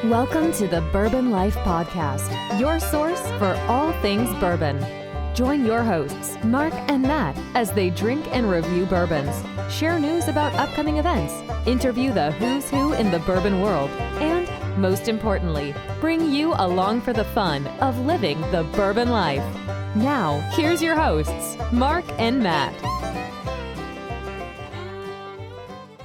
Welcome to the Bourbon Life Podcast, your source for all things bourbon. Join your hosts, Mark and Matt, as they drink and review bourbons, share news about upcoming events, interview the who's who in the bourbon world, and, most importantly, bring you along for the fun of living the bourbon life. Now, here's your hosts, Mark and Matt.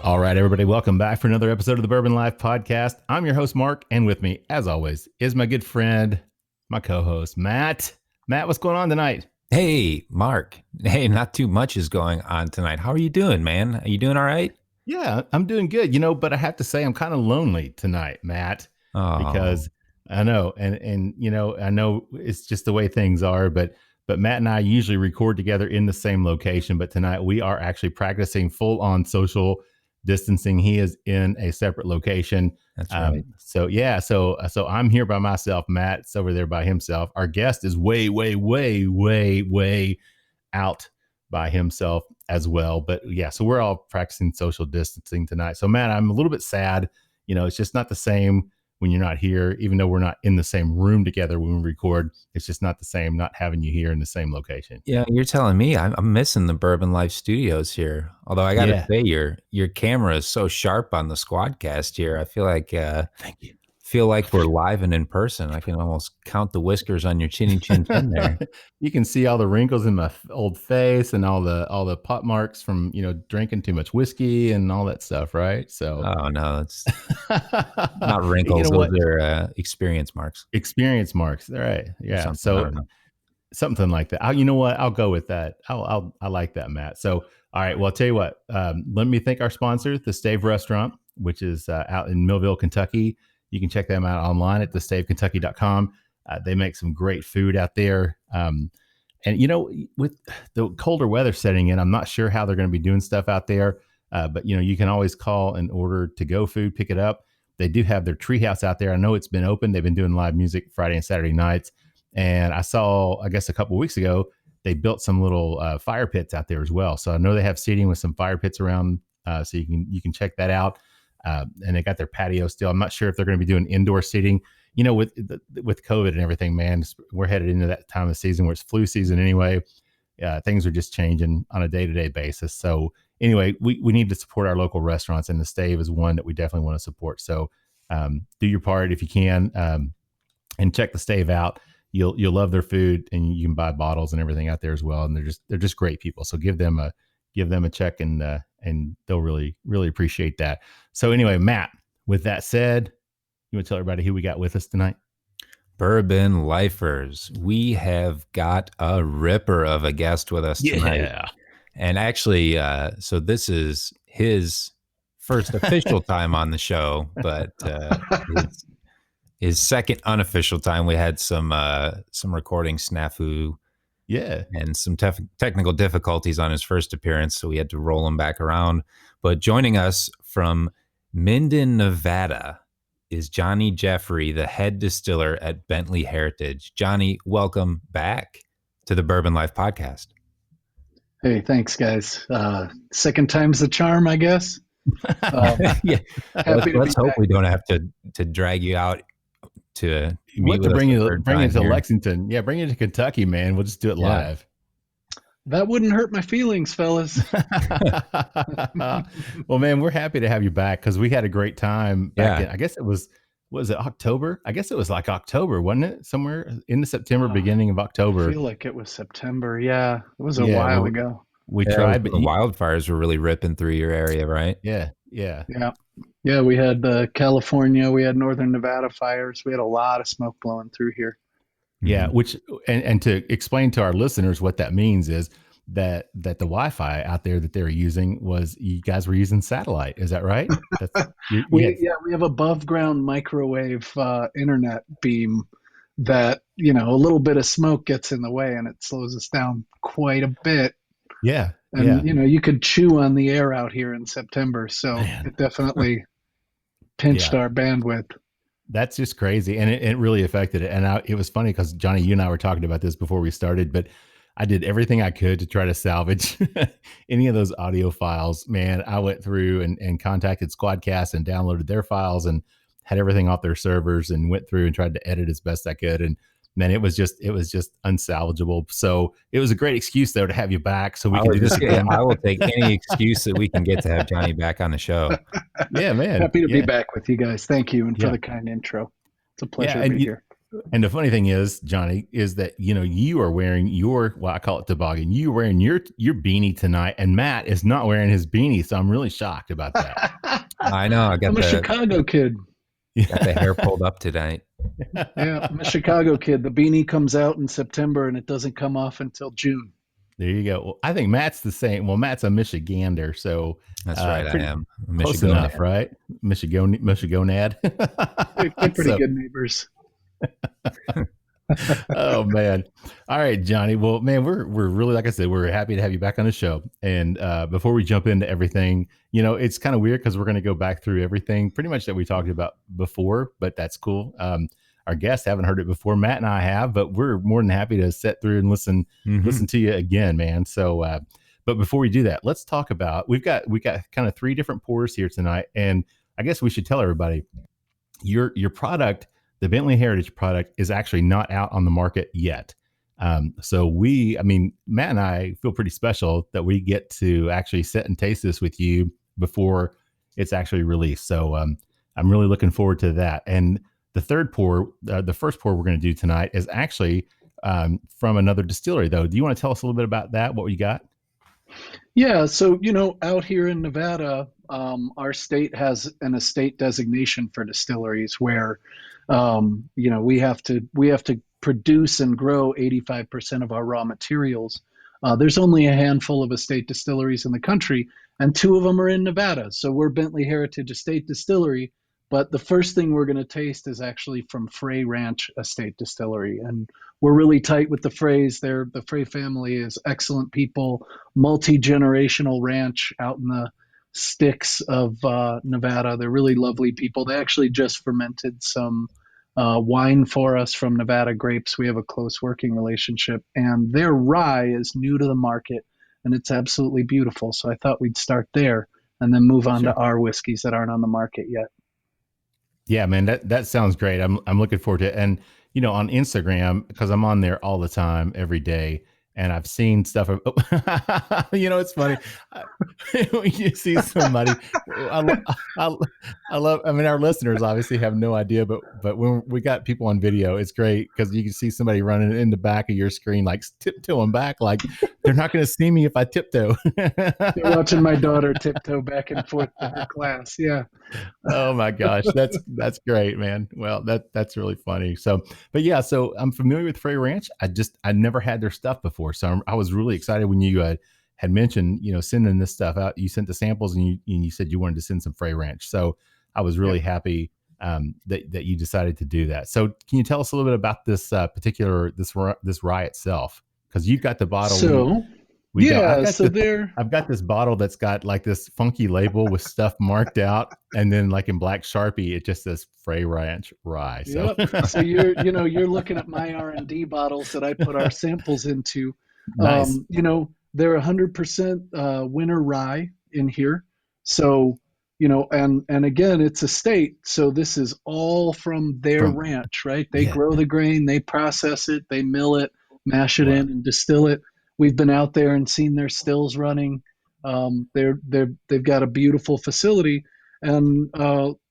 All right, everybody, welcome back for another episode of the Bourbon Life Podcast. I'm your host, Mark, and with me, as always, is my good friend, my co-host, Matt. Matt, what's going on tonight? Hey, Mark. Hey, not too much is going on tonight. How are you doing, man? Are you doing all right? Yeah, I'm doing good, but I have to say I'm kind of lonely tonight, Matt, because I know, and I know it's just the way things are, but Matt and I usually record together in the same location, but tonight we are actually practicing full-on social distancing. He is in a separate location. That's right. So I'm here by myself. Matt's over there by himself. Our guest is way out by himself as well. But yeah, so we're all practicing social distancing tonight. So Matt, I'm a little bit sad. It's just not the same when you're not here, even though we're not in the same room together when we record. It's just not the same not having you here in the same location. Yeah, you're telling me I'm missing the Bourbon Life studios here. Although I got to say, your camera is so sharp on the Squadcast here. I feel like thank you. Feel like we're live and in person. I can almost count the whiskers on your chinny chin chin there. You can see all the wrinkles in my old face and all the pot marks from drinking too much whiskey and all that stuff, right? So oh no, it's not wrinkles. Those are experience marks. Experience marks, all right? Yeah, something like that. You know what? I'll go with that. I like that, Matt. So all right, well, I'll tell you what. Let me thank our sponsor, the Stave Restaurant, which is out in Millville, Kentucky. You can check them out online at thestavekentucky.com. They make some great food out there. And, with the colder weather setting in, I'm not sure how they're going to be doing stuff out there. But, you can always call and order to-go food, pick it up. They do have their treehouse out there. I know it's been open. They've been doing live music Friday and Saturday nights. And I saw, I guess a couple of weeks ago, they built some little fire pits out there as well. So I know they have seating with some fire pits around. So you can check that out. And they got their patio still. I'm not sure if they're going to be doing indoor seating. With COVID and everything, man, we're headed into that time of season where it's flu season anyway. Things are just changing on a day-to-day basis. So anyway, we need to support our local restaurants, and the Stave is one that we definitely want to support. So do your part if you can, and check the Stave out. You'll love their food, and you can buy bottles and everything out there as well. And they're just great people. So give them a check, and they'll really, really appreciate that. So anyway, Matt, with that said, you want to tell everybody who we got with us tonight? Bourbon Lifers. We have got a ripper of a guest with us tonight. Yeah. And actually, so this is his first official time on the show, but his second unofficial time. We had some recording snafu. Yeah. And some technical difficulties on his first appearance, so we had to roll him back around. But joining us from Minden, Nevada, is Johnny Jeffrey, the head distiller at Bentley Heritage. Johnny, welcome back to the Bourbon Life Podcast. Hey, thanks, guys. Second time's the charm, I guess. Yeah. Let's hope we don't have to drag you out to bring you to Lexington. Yeah, bring you to Kentucky, man. We'll just do it live. That wouldn't hurt my feelings, fellas. Well, man, we're happy to have you back because we had a great time back in, I guess it was it October? I guess it was like October, wasn't it? Somewhere in the September, beginning of October. I feel like it was September. Yeah, it was a while ago. We tried, but the wildfires were really ripping through your area, right? Yeah. Yeah, we had California, we had Northern Nevada fires. We had a lot of smoke blowing through here. Yeah, which and to explain to our listeners what that means is that the Wi-Fi out there that they were using was you guys were using satellite. Is that right? We have above ground microwave internet beam that a little bit of smoke gets in the way and it slows us down quite a bit. Yeah. And, you could chew on the air out here in September. So it definitely pinched our bandwidth. That's just crazy. And it really affected it. And it was funny because Johnny, you and I were talking about this before we started, but I did everything I could to try to salvage any of those audio files. Man, I went through and contacted Squadcast and downloaded their files and had everything off their servers and went through and tried to edit as best I could. And man, it was just unsalvageable. So it was a great excuse though to have you back so we can do this again. I will take any excuse that we can get to have Johnny back on the show. Yeah, man. Happy to be back with you guys. Thank you. And for the kind intro. It's a pleasure to be here. And the funny thing is, Johnny, is that, you are wearing I call it toboggan. You're wearing your beanie tonight, and Matt is not wearing his beanie. So I'm really shocked about that. I know. I'm a Chicago kid. Got the hair pulled up tonight. Yeah, I'm a Chicago kid. The beanie comes out in September and it doesn't come off until June. There you go. Well, I think Matt's the same. Well, Matt's a Michigander, so that's right. I am close enough, right? Michigonad. They're pretty good neighbors. Oh man. All right, Johnny. Well, man, we're really, like I said, we're happy to have you back on the show. And before we jump into everything, it's kind of weird because we're going to go back through everything pretty much that we talked about before, but that's cool. Our guests haven't heard it before. Matt and I have, but we're more than happy to sit through and listen to you again, man. So, but before we do that, let's talk about, we got kind of 3 different pours here tonight. And I guess we should tell everybody your product, the Bentley Heritage product, is actually not out on the market yet. So Matt and I feel pretty special that we get to actually sit and taste this with you before it's actually released. So I'm really looking forward to that. And the third pour, the first pour we're going to do tonight is actually from another distillery, though. Do you want to tell us a little bit about that, what you got? Yeah. So, out here in Nevada, our state has an estate designation for distilleries where, we have to produce and grow 85% of our raw materials. There's only a handful of estate distilleries in the country, and 2 of them are in Nevada. So we're Bentley Heritage Estate Distillery, but the first thing we're going to taste is actually from Frey Ranch Estate Distillery. And we're really tight with the Freys. The Frey family is excellent people, multi-generational ranch out in the sticks of Nevada. They're really lovely people. They actually just fermented some wine for us from Nevada grapes. We have a close working relationship, and their rye is new to the market, and it's absolutely beautiful. So I thought we'd start there and then move on to our whiskeys that aren't on the market yet. Yeah, man, that sounds great. I'm looking forward to it. And, on Instagram, because I'm on there all the time, every day, and I've seen stuff. It's funny. When you see somebody, I love, our listeners obviously have no idea, but when we got people on video, it's great because you can see somebody running in the back of your screen, like tiptoeing back, like they're not going to see me if I tiptoe. They're watching my daughter tiptoe back and forth to her class. Yeah. Oh my gosh. That's great, man. Well, that's really funny. So so I'm familiar with Frey Ranch. I never had their stuff before. So I was really excited when you had mentioned, sending this stuff out. You sent the samples and you said you wanted to send some Frey Ranch. So I was really happy that you decided to do that. So can you tell us a little bit about this this rye itself? Because you've got the bottle. So I've got this bottle that's got like this funky label with stuff marked out, and then like in black Sharpie, it just says Frey Ranch rye. So, so you're looking at my R&D bottles that I put our samples into. Nice. They're 100% winter rye in here. So, and again, it's a state. So this is all from their ranch, right? They grow the grain, they process it, they mill it, mash it in, and distill it. We've been out there and seen their stills running. They've got a beautiful facility, and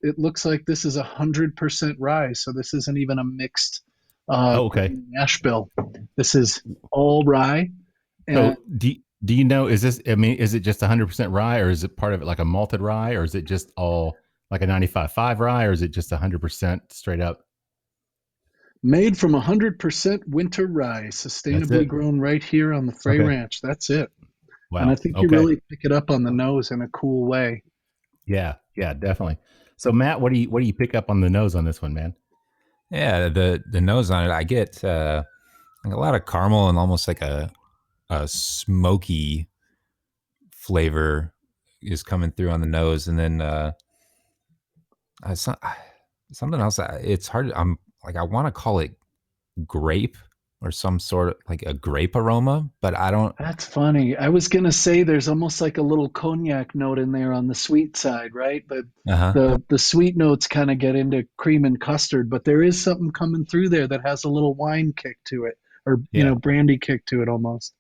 it looks like this is 100% rye. So this isn't even a mixed mash bill. This is all rye. So do you know, is it just 100% rye, or is it part of it like a malted rye, or is it just all like a 95.5 rye, or is it just 100% straight up? Made from 100% winter rye, sustainably grown right here on the Frey Ranch. That's it. Wow. And I think you really pick it up on the nose in a cool way. Yeah, definitely. So Matt, what do you pick up on the nose on this one, man? Yeah, the nose on it, I get a lot of caramel and almost like a smoky flavor is coming through on the nose, and then something else. It's hard. I want to call it grape, or some sort of like a grape aroma, but I don't. That's funny. I was gonna say there's almost like a little cognac note in there on the sweet side, right? The sweet notes kind of get into cream and custard, but there is something coming through there that has a little wine kick to it, or brandy kick to it almost.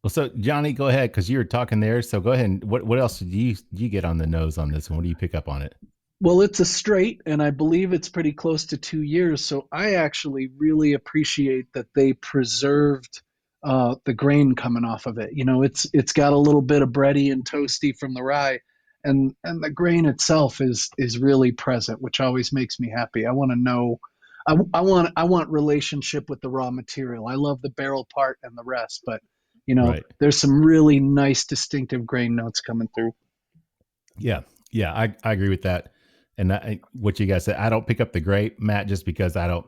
Well, so Johnny, go ahead, because you were talking there. So go ahead and what else did you get on the nose on this one? What do you pick up on it? Well, it's a straight, and I believe it's pretty close to 2 years. So I actually really appreciate that they preserved the grain coming off of it. It's got a little bit of bready and toasty from the rye, and the grain itself is really present, which always makes me happy. I want to know, I want relationship with the raw material. I love the barrel part and the rest, but right. There's some really nice distinctive grain notes coming through. Yeah, I agree with that. And what you guys said, I don't pick up the grape, Matt, just because I don't,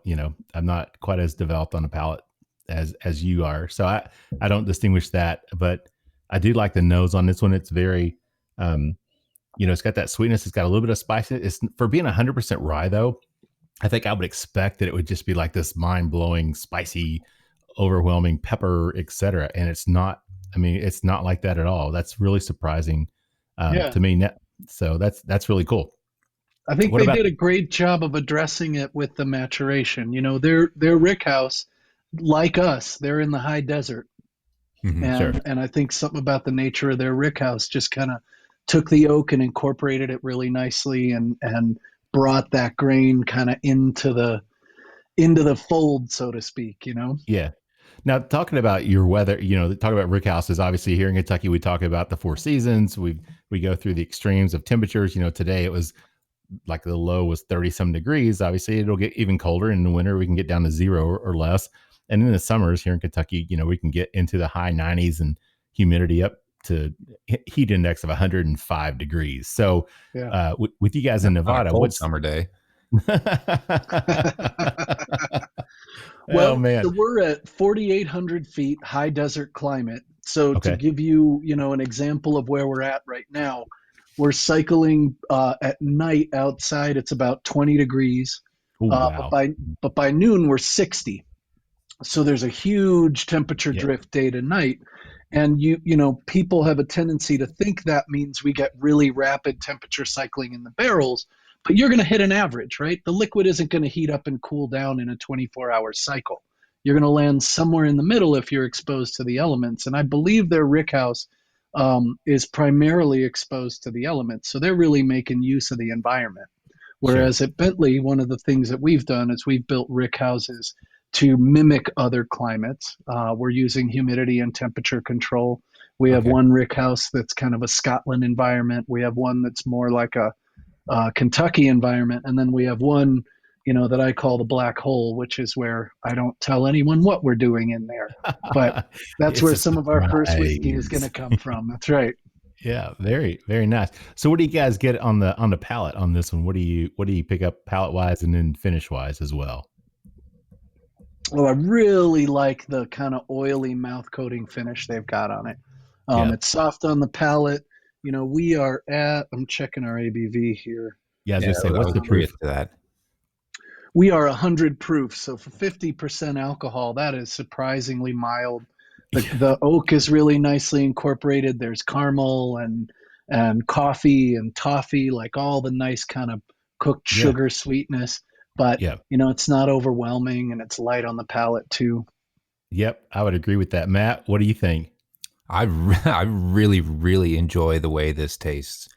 I'm not quite as developed on the palate as you are. So I don't distinguish that, but I do like the nose on this one. It's very, it's got that sweetness. It's got a little bit of spiciness. It's for being 100% rye though. I think I would expect that it would just be like this mind blowing, spicy, overwhelming pepper, etc. And it's not, it's not like that at all. That's really surprising to me. So that's really cool. I think they did a great job of addressing it with the maturation. Their rickhouse, like us, they're in the high desert. And I think something about the nature of their rickhouse just kind of took the oak and incorporated it really nicely and brought that grain kind of into the fold, so to speak, Yeah. Now, talking about your weather, talking about rickhouses, obviously here in Kentucky, we talk about the 4 seasons. We go through the extremes of temperatures. Today it was like the low was 30-some degrees. Obviously, it'll get even colder. In the winter, we can get down to 0 or less. And in the summers here in Kentucky, we can get into the high 90s and humidity up to heat index of 105 degrees. So with you guys in Nevada, what's summer day? Well, oh, man. So we're at 4,800 feet, high desert climate. So to give you, an example of where we're at right now, we're cycling at night outside. It's about 20 degrees. Ooh, wow. But by noon, we're 60. So there's a huge temperature drift day to night. And people have a tendency to think that means we get really rapid temperature cycling in the barrels, but you're going to hit an average, right? The liquid isn't going to heat up and cool down in a 24-hour cycle. You're going to land somewhere in the middle if you're exposed to the elements. And I believe their rickhouse is primarily exposed to the elements. So they're really making use of the environment. Whereas at Bentley, one of the things that we've done is we've built rickhouses to mimic other climates. We're using humidity and temperature control. We have one rickhouse that's kind of a Scotland environment. We have one that's more like a Kentucky environment. And then we have one, that I call the black hole, which is where I don't tell anyone what we're doing in there. But that's where some of our first whiskey is going to come from. That's right. Yeah, very, very nice. So what do you guys get on the palate on this one? What do you pick up palate wise and then finish wise as well? Well, I really like the kind of oily mouth coating finish they've got on it. It's soft on the palate. We are at, I'm checking our ABV here. Yeah, I was going to say, what's the proof to that? We are 100 proof. So for 50% alcohol, that is surprisingly mild. The oak is really nicely incorporated. There's caramel and coffee and toffee, like all the nice kind of cooked sugar sweetness. But, it's not overwhelming and it's light on the palate too. Yep, I would agree with that. Matt, what do you think? I really, really enjoy the way this tastes.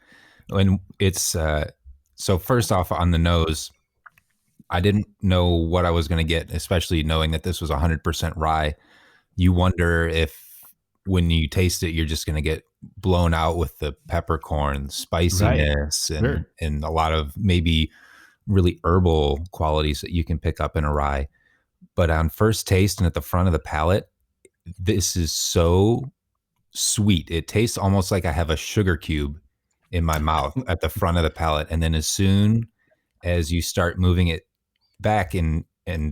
And it's, so first off on the nose, I didn't know what I was going to get, especially knowing that this was 100% rye. You wonder if when you taste it, you're just going to get blown out with the peppercorn spiciness and a lot of maybe really herbal qualities that you can pick up in a rye. But on first taste and at the front of the palate, this is so sweet. It tastes almost like I have a sugar cube in my mouth at the front of the palate. And then as soon as you start moving it back and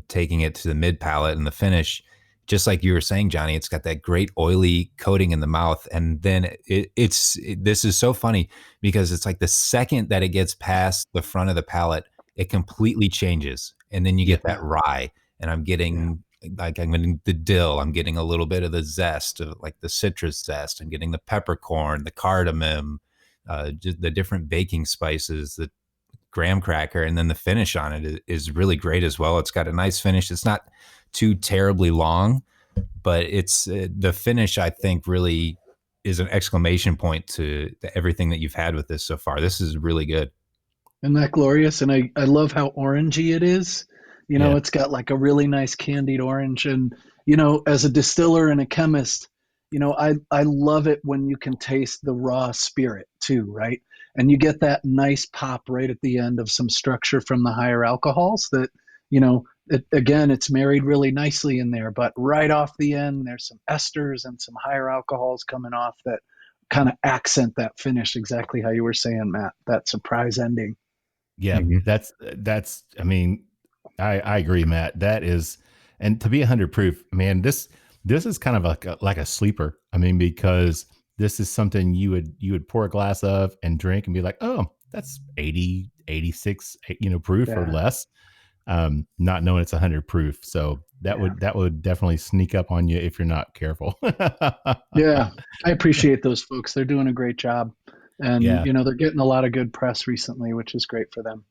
taking it to the mid palate and the finish, just like you were saying, Johnny, it's got that great oily coating in the mouth. And then this is so funny because it's like the second that it gets past the front of the palate, it completely changes. And then you get that rye, and I'm getting like I'm getting the dill, I'm getting a little bit of the zest of like the citrus zest, I'm getting the peppercorn, the cardamom, just the different baking spices, the graham cracker, and then the finish on it is really great as well. It's got a nice finish. It's not too terribly long, but it's the finish, I think, really is an exclamation point to everything that you've had with this so far. This is really good. Isn't that glorious? And I love how orangey it is. It's got like a really nice candied orange. And, as a distiller and a chemist, I love it when you can taste the raw spirit too, right? And you get that nice pop right at the end of some structure from the higher alcohols that, it's married really nicely in there. But right off the end, there's some esters and some higher alcohols coming off that kind of accent that finish, exactly how you were saying, Matt, that surprise ending. Yeah, that's, I mean, I agree, Matt. That is, and to be 100 proof, man, this is kind of like a sleeper. I mean, because this is something you would pour a glass of and drink and be like, oh, that's 80, 86, proof or less. Not knowing it's 100 proof. So that would definitely sneak up on you if you're not careful. Yeah. I appreciate those folks. They're doing a great job. And, they're getting a lot of good press recently, which is great for them.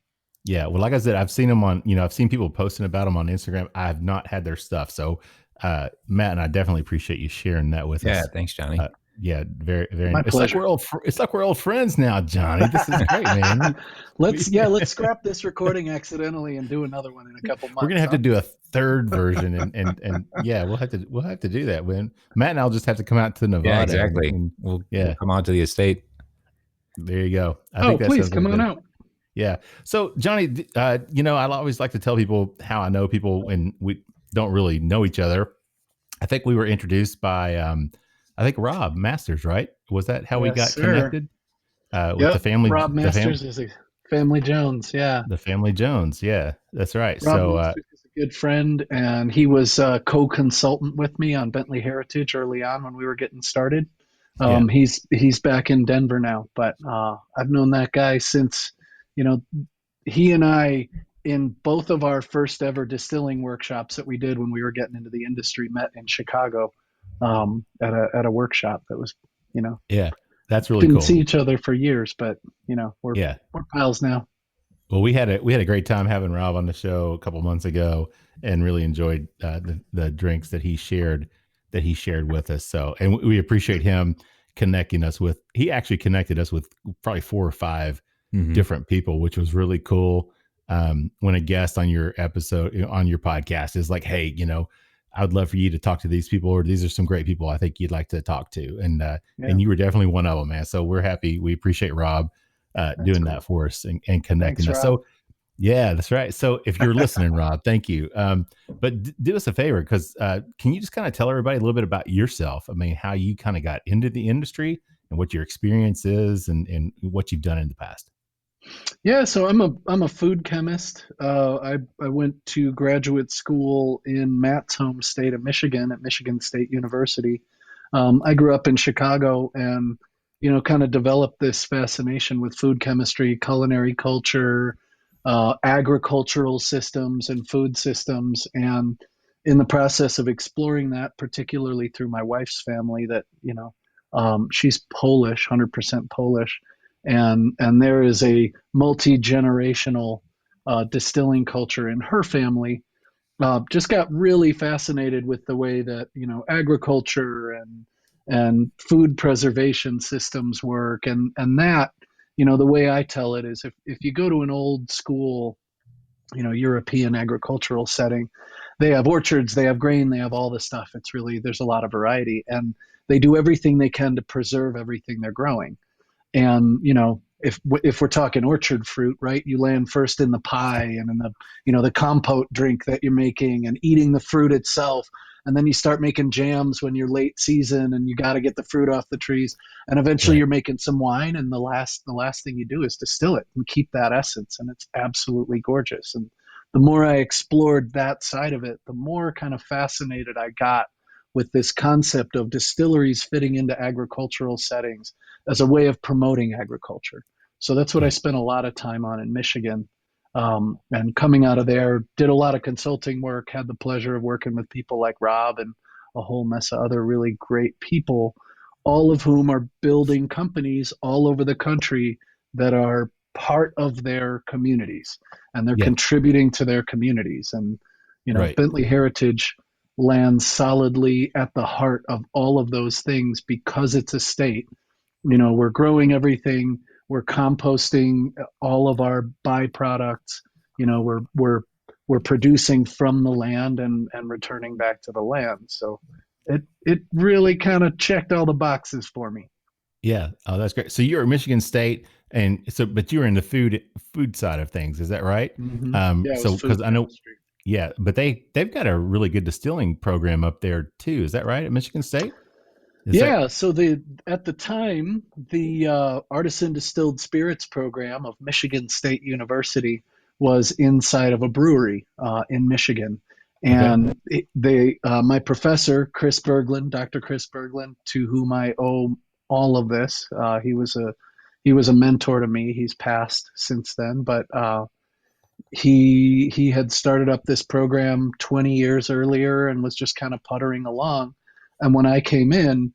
Yeah. Well, like I said, I've seen them on, I've seen people posting about them on Instagram. I have not had their stuff. So, Matt, and I definitely appreciate you sharing that with us. Yeah. Thanks, Johnny. Yeah, very, very. My pleasure. It's like we're old friends now, Johnny. This is great, man. Let's scrap this recording accidentally and do another one in a couple months. We're gonna have to do a third version, and yeah, we'll have to do that. When Matt and I'll just have to come out to Nevada. Yeah, exactly. We'll come out to the estate. There you go. I think please come on out. Yeah. So, Johnny, I always like to tell people how I know people, and we don't really know each other. I think we were introduced by. I think Rob Masters, right? Was that how we got connected? With the family. Rob Masters is a Family Jones. Yeah. The Family Jones. Yeah, that's right. Rob Masters is a good friend, and he was a co-consultant with me on Bentley Heritage early on when we were getting started. He's back in Denver now, but I've known that guy since, he and I, in both of our first ever distilling workshops that we did when we were getting into the industry, met in Chicago. At a workshop that was, yeah, that's really didn't cool. see each other for years, but we're pals now. Well, we had a great time having Rob on the show a couple months ago, and really enjoyed the drinks that he shared with us. So, and we appreciate him connecting us with. He actually connected us with probably 4 or 5 different people, which was really cool. When a guest on your episode on your podcast is like, hey, I would love for you to talk to these people, or these are some great people I think you'd like to talk to. And you were definitely one of them, man. So we're happy. We appreciate Rob doing that for us and connecting us. So yeah, that's right. So if you're listening, Rob, thank you. But do us a favor, because can you just kind of tell everybody a little bit about yourself? I mean, how you kind of got into the industry and what your experience is and what you've done in the past. Yeah, so I'm a food chemist. I went to graduate school in Matt's home state of Michigan at Michigan State University. I grew up in Chicago and, kind of developed this fascination with food chemistry, culinary culture, agricultural systems and food systems. And in the process of exploring that, particularly through my wife's family that, she's Polish, 100% Polish. And there is a multi-generational distilling culture in her family. Just got really fascinated with the way that, agriculture and food preservation systems work. And that, the way I tell it is if you go to an old school, European agricultural setting, they have orchards, they have grain, they have all this stuff. It's really, there's a lot of variety, and they do everything they can to preserve everything they're growing. And, if we're talking orchard fruit, right, you land first in the pie and in the, the compote drink that you're making and eating the fruit itself. And then you start making jams when you're late season and you got to get the fruit off the trees. And eventually you're making some wine. And the last thing you do is distill it and keep that essence. And it's absolutely gorgeous. And the more I explored that side of it, the more kind of fascinated I got with this concept of distilleries fitting into agricultural settings as a way of promoting agriculture. So that's what I spent a lot of time on in Michigan. And coming out of there, did a lot of consulting work, had the pleasure of working with people like Rob and a whole mess of other really great people, all of whom are building companies all over the country that are part of their communities, and they're contributing to their communities. And, Bentley Heritage lands solidly at the heart of all of those things because it's a state. We're growing everything. We're composting all of our byproducts. We're producing from the land and returning back to the land. So it really kind of checked all the boxes for me. Yeah. Oh, that's great. So you're at Michigan State, but you were in the food side of things. Is that right? Mm-hmm. So because I know, but they've got a really good distilling program up there too. Is that right at Michigan State? So at the time, the Artisan Distilled Spirits program of Michigan State University was inside of a brewery in Michigan. And my professor, Dr. Chris Berglund, to whom I owe all of this, he was a mentor to me. He's passed since then, but he had started up this program 20 years earlier and was just kind of puttering along. And when I came in,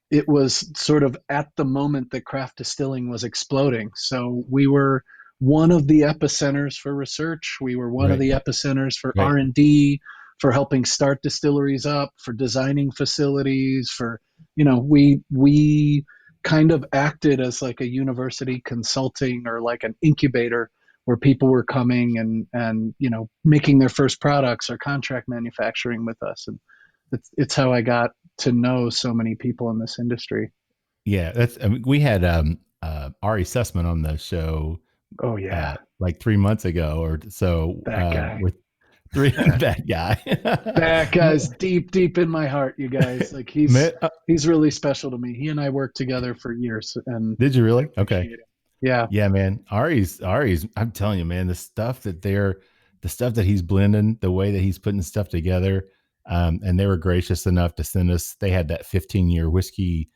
it was sort of at the moment that craft distilling was exploding. So we were one of the epicenters for research. We were one of the epicenters for R&D, for helping start distilleries up, for designing facilities, for, we kind of acted as like a university consulting or like an incubator where people were coming and making their first products or contract manufacturing with us. And it's how I got to know so many people in this industry. Yeah, we had Ari Sussman on the show. Oh yeah, like 3 months ago or so. That guy. That guy. That guy's deep in my heart, you guys. Like he's really special to me. He and I worked together for years. And did you really? Okay. Yeah, man. Ari's. I'm telling you, man, the stuff that he's blending, the way that he's putting stuff together. And they were gracious enough to send us. They had that 15-year whiskey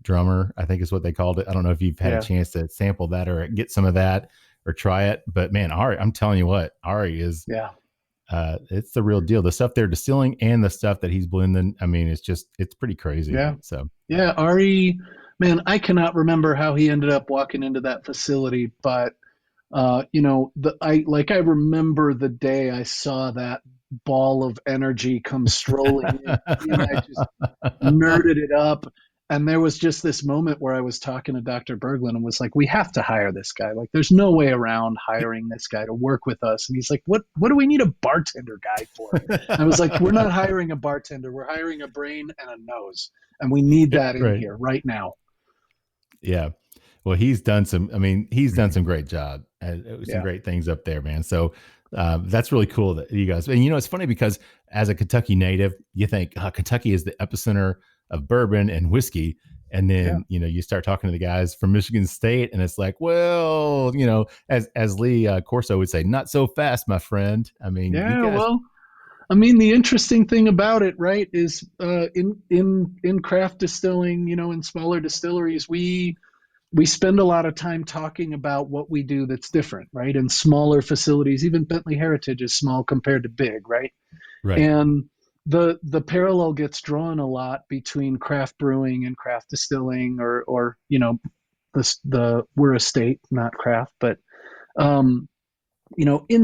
drummer, I think is what they called it. I don't know if you've had a chance to sample that or get some of that or try it. But man, Ari, I'm telling you what, Ari is. Yeah. It's the real deal. The stuff they're distilling and the stuff that he's blending. I mean, it's pretty crazy. Yeah. So yeah, Ari, man, I cannot remember how he ended up walking into that facility, but I remember the day I saw that ball of energy come strolling in, and I just nerded it up. And there was just this moment where I was talking to Dr. Berglund and was like, we have to hire this guy. Like, there's no way around hiring this guy to work with us. And he's like, what do we need a bartender guy for? I was like, we're not hiring a bartender. We're hiring a brain and a nose. And we need that in here right now. Yeah. Well, he's done some great job and some great things up there, man. So that's really cool that you guys, and it's funny because as a Kentucky native, you think Kentucky is the epicenter of bourbon and whiskey. And then, you start talking to the guys from Michigan State and it's like, well, as Lee Corso would say, not so fast, my friend. I mean, the interesting thing about it, right, is in craft distilling, in smaller distilleries, we spend a lot of time talking about what we do that's different, right? In smaller facilities, even Bentley Heritage is small compared to big, right? Right. And the parallel gets drawn a lot between craft brewing and craft distilling, or we're a state, not craft, but in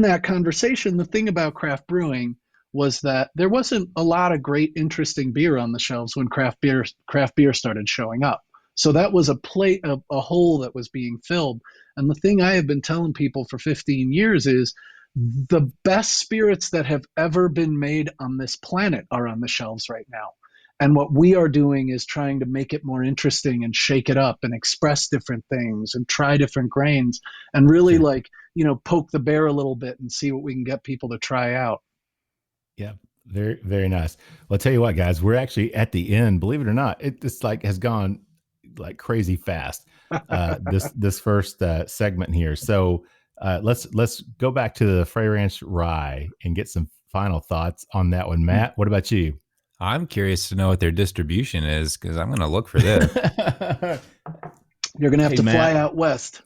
that conversation, the thing about craft brewing was that there wasn't a lot of great, interesting beer on the shelves when craft beer started showing up. So that was a hole that was being filled. And the thing I have been telling people for 15 years is the best spirits that have ever been made on this planet are on the shelves right now. And what we are doing is trying to make it more interesting and shake it up and express different things and try different grains and really poke the bear a little bit and see what we can get people to try out. Yeah. Very, very nice. Well, I'll tell you what, guys, we're actually at the end, believe it or not. It just has gone like crazy fast. This first segment here. So let's go back to the Frey Ranch rye and get some final thoughts on that one. Matt, what about you? I'm curious to know what their distribution is because I'm going to look for this. You're going to have to fly out west.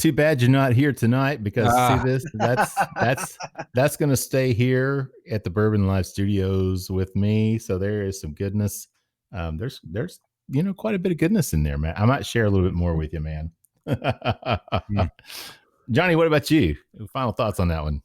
too bad you're not here tonight because see this, that's going to stay here at the Bourbon Life Studios with me. So there is some goodness. There's quite a bit of goodness in there, man. I might share a little bit more with you, man. Johnny, what about you? Final thoughts on that one?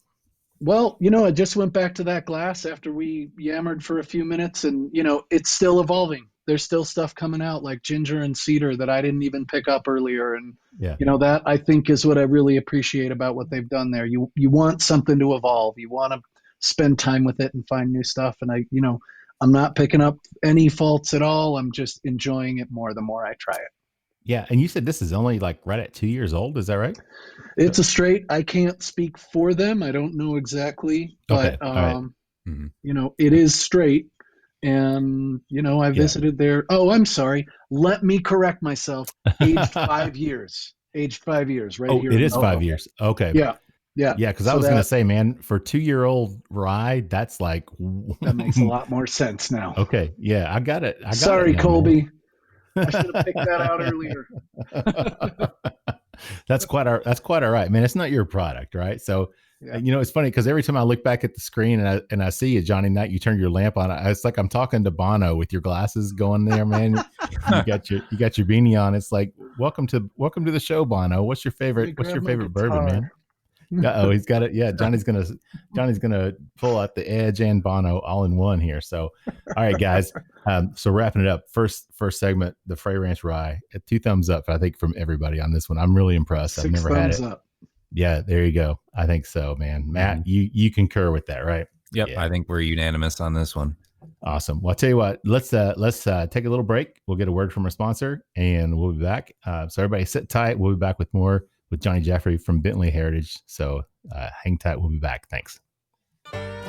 Well, I just went back to that glass after we yammered for a few minutes, and it's still evolving. There's still stuff coming out like ginger and cedar that I didn't even pick up earlier. And, that I think is what I really appreciate about what they've done there. You want something to evolve. You want to spend time with it and find new stuff. And I'm not picking up any faults at all. I'm just enjoying it more the more I try it. Yeah. And you said this is only like right at 2 years old. Is that right? It's a straight. I can't speak for them. I don't know exactly, but, it is straight. And, I visited there. Oh, I'm sorry. Let me correct myself. Aged 5 years. Aged 5 years. Right here. It is 5 years. Okay. Yeah. Yeah. Because I was going to say, man, for 2-year-old rye, that's like. That makes a lot more sense now. Okay. Yeah. I got it. Sorry, Colby. I should have picked that out earlier. That's quite all right, man. It's not your product, right? So, it's funny because every time I look back at the screen and I see you, Johnny Knight, you turn your lamp on. It's like I'm talking to Bono with your glasses going there, man. you got your beanie on. It's like welcome to the show, Bono. What's your favorite bourbon, man? He's got it. Yeah, Johnny's gonna pull out the Edge and Bono all in one here. So, all right, guys. So wrapping it up, first segment, the Frey Ranch rye. 2 thumbs up, I think, from everybody on this one. I'm really impressed. I've never had it. Up. Yeah, there you go. I think so, man. Matt, you concur with that, right? Yep, yeah. I think we're unanimous on this one. Awesome. Well, I'll tell you what. Let's take a little break. We'll get a word from our sponsor, and we'll be back. So everybody, sit tight. We'll be back with more with Johnny Jeffrey from Bentley Heritage. So hang tight. We'll be back. Thanks.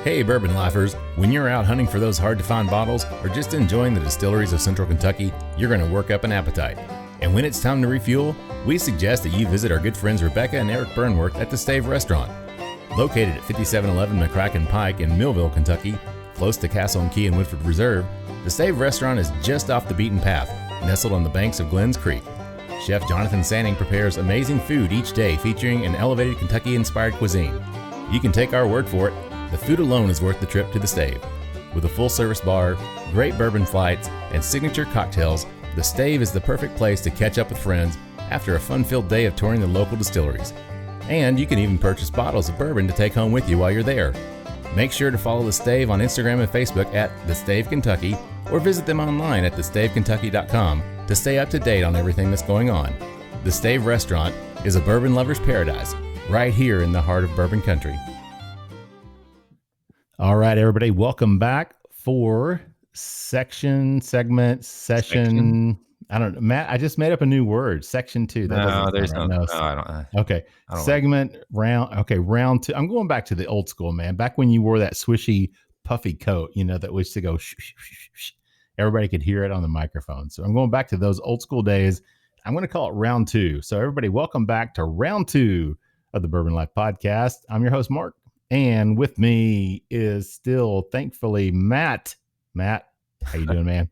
Hey, Bourbon Lifers. When you're out hunting for those hard-to-find bottles or just enjoying the distilleries of Central Kentucky, you're going to work up an appetite. And when it's time to refuel, we suggest that you visit our good friends Rebecca and Eric Burnworth at the Stave Restaurant. Located at 5711 McCracken Pike in Millville, Kentucky, close to Castle and Key and Woodford Reserve, the Stave Restaurant is just off the beaten path, nestled on the banks of Glens Creek. Chef Jonathan Sanning prepares amazing food each day featuring an elevated Kentucky-inspired cuisine. You can take our word for it, the food alone is worth the trip to the Stave. With a full-service bar, great bourbon flights, and signature cocktails, the Stave is the perfect place to catch up with friends after a fun-filled day of touring the local distilleries. And you can even purchase bottles of bourbon to take home with you while you're there. Make sure to follow the Stave on Instagram and Facebook at The Stave Kentucky, or visit them online at thestavekentucky.com to stay up to date on everything that's going on. The Stave Restaurant is a bourbon lover's paradise, right here in the heart of bourbon country. All right, everybody, welcome back for session. I don't know, Matt. I just made up a new word. Section 2. No, there's no. No, I don't. Okay, I don't segment round. Okay, round 2. I'm going back to the old school, man. Back when you wore that swishy, puffy coat, that used to go. Everybody could hear it on the microphone. So I'm going back to those old school days. I'm going to call it round 2. So everybody, welcome back to round 2 of the Bourbon Life Podcast. I'm your host, Mark, and with me is still, thankfully, Matt. Matt, how you doing, man?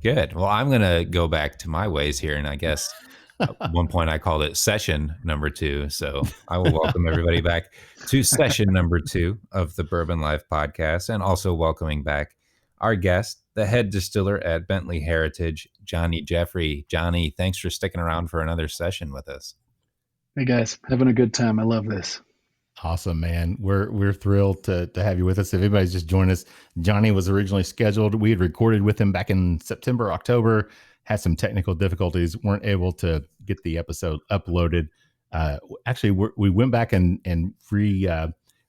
Good. Well, I'm going to go back to my ways here. And I guess at one point I called it session number 2. So I will welcome everybody back to session number 2 of the Bourbon Life Podcast, and also welcoming back our guest, the head distiller at Bentley Heritage, Johnny Jeffrey. Johnny, thanks for sticking around for another session with us. Hey guys, having a good time. I love this. Awesome, man. We're thrilled to have you with us. If anybody's just joined us, Johnny was originally scheduled. We had recorded with him back in September, October, had some technical difficulties, weren't able to get the episode uploaded. Actually, we went back and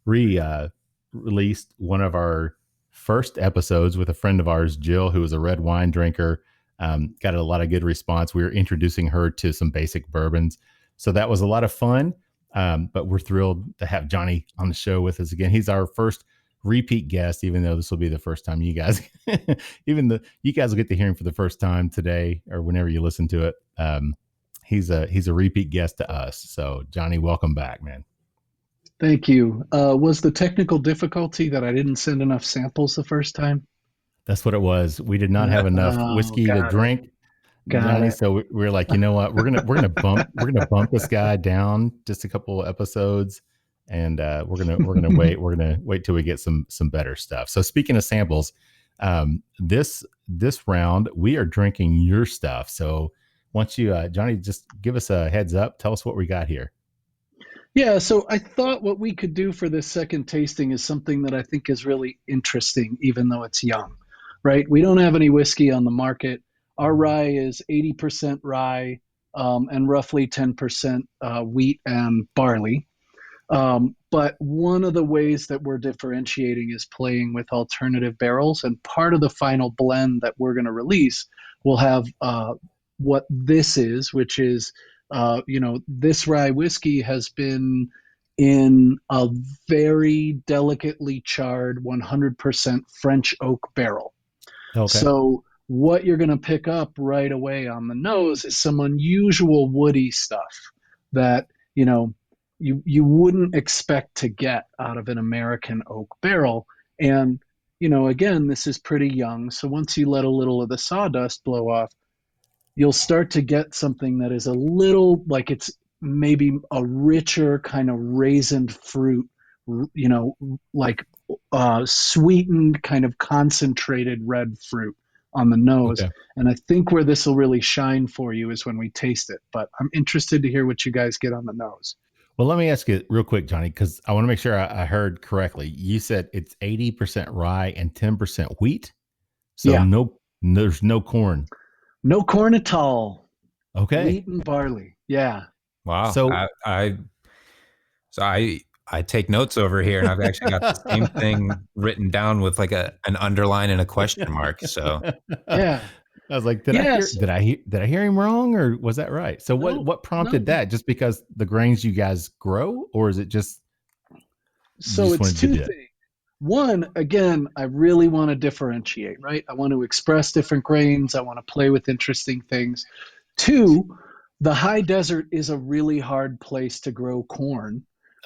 released one of our first episodes with a friend of ours, Jill, who was a red wine drinker. Got a lot of good response. We were introducing her to some basic bourbons. So that was a lot of fun. But we're thrilled to have Johnny on the show with us again. He's our first repeat guest, even though this will be the first time you guys, you guys will get to hear him for the first time today or whenever you listen to it. He's a repeat guest to us. So Johnny, welcome back, man. Thank you. Was the technical difficulty that I didn't send enough samples the first time? That's what it was. We did not have enough whiskey to drink. Johnny. So we're like, you know what? We're gonna bump this guy down just a couple of episodes, and we're gonna wait till we get some better stuff. So speaking of samples, this round we are drinking your stuff. So why don't you, Johnny, just give us a heads up. Tell us what we got here. Yeah, so I thought what we could do for this second tasting is something that I think is really interesting, even though it's young, right? We don't have any whiskey on the market. Our rye is 80% rye and roughly 10% wheat and barley. But one of the ways that we're differentiating is playing with alternative barrels. And part of the final blend that we're going to release will have what this is, which is this rye whiskey has been in a very delicately charred 100% French oak barrel. Okay. So what you're going to pick up right away on the nose is some unusual woody stuff that, you wouldn't expect to get out of an American oak barrel. And, again, this is pretty young. So once you let a little of the sawdust blow off, you'll start to get something that is a little like it's maybe a richer kind of raisined fruit, like sweetened kind of concentrated red fruit on the nose. Okay. And I think where this will really shine for you is when we taste it. But I'm interested to hear what you guys get on the nose. Well, let me ask you real quick, Johnny, because I want to make sure I heard correctly. You said it's 80% rye and 10% wheat. So yeah. There's no corn. No corn at all. Okay. Wheat and barley. Yeah. Wow. So I take notes over here, and I've actually got the same thing written down with like an underline and a question mark. So yeah. I was like, did I hear him wrong, or was that right? So what prompted that? Just because the grains you guys grow, or is it just? So it's two things. One, again, I really want to differentiate, right? I want to express different grains. I want to play with interesting things. Two, the high desert is a really hard place to grow corn.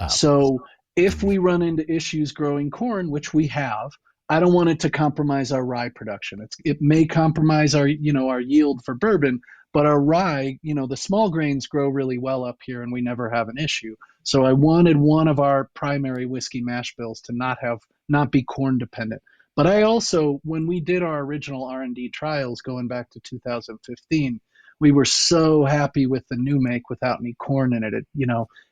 So if we run into issues growing corn, which we have, I don't want it to compromise our rye production. It may compromise our yield for bourbon, but our rye, the small grains grow really well up here and we never have an issue. So I wanted one of our primary whiskey mash bills to not be corn dependent. But I also, when we did our original R&D trials going back to 2015, we were so happy with the new make without any corn in it.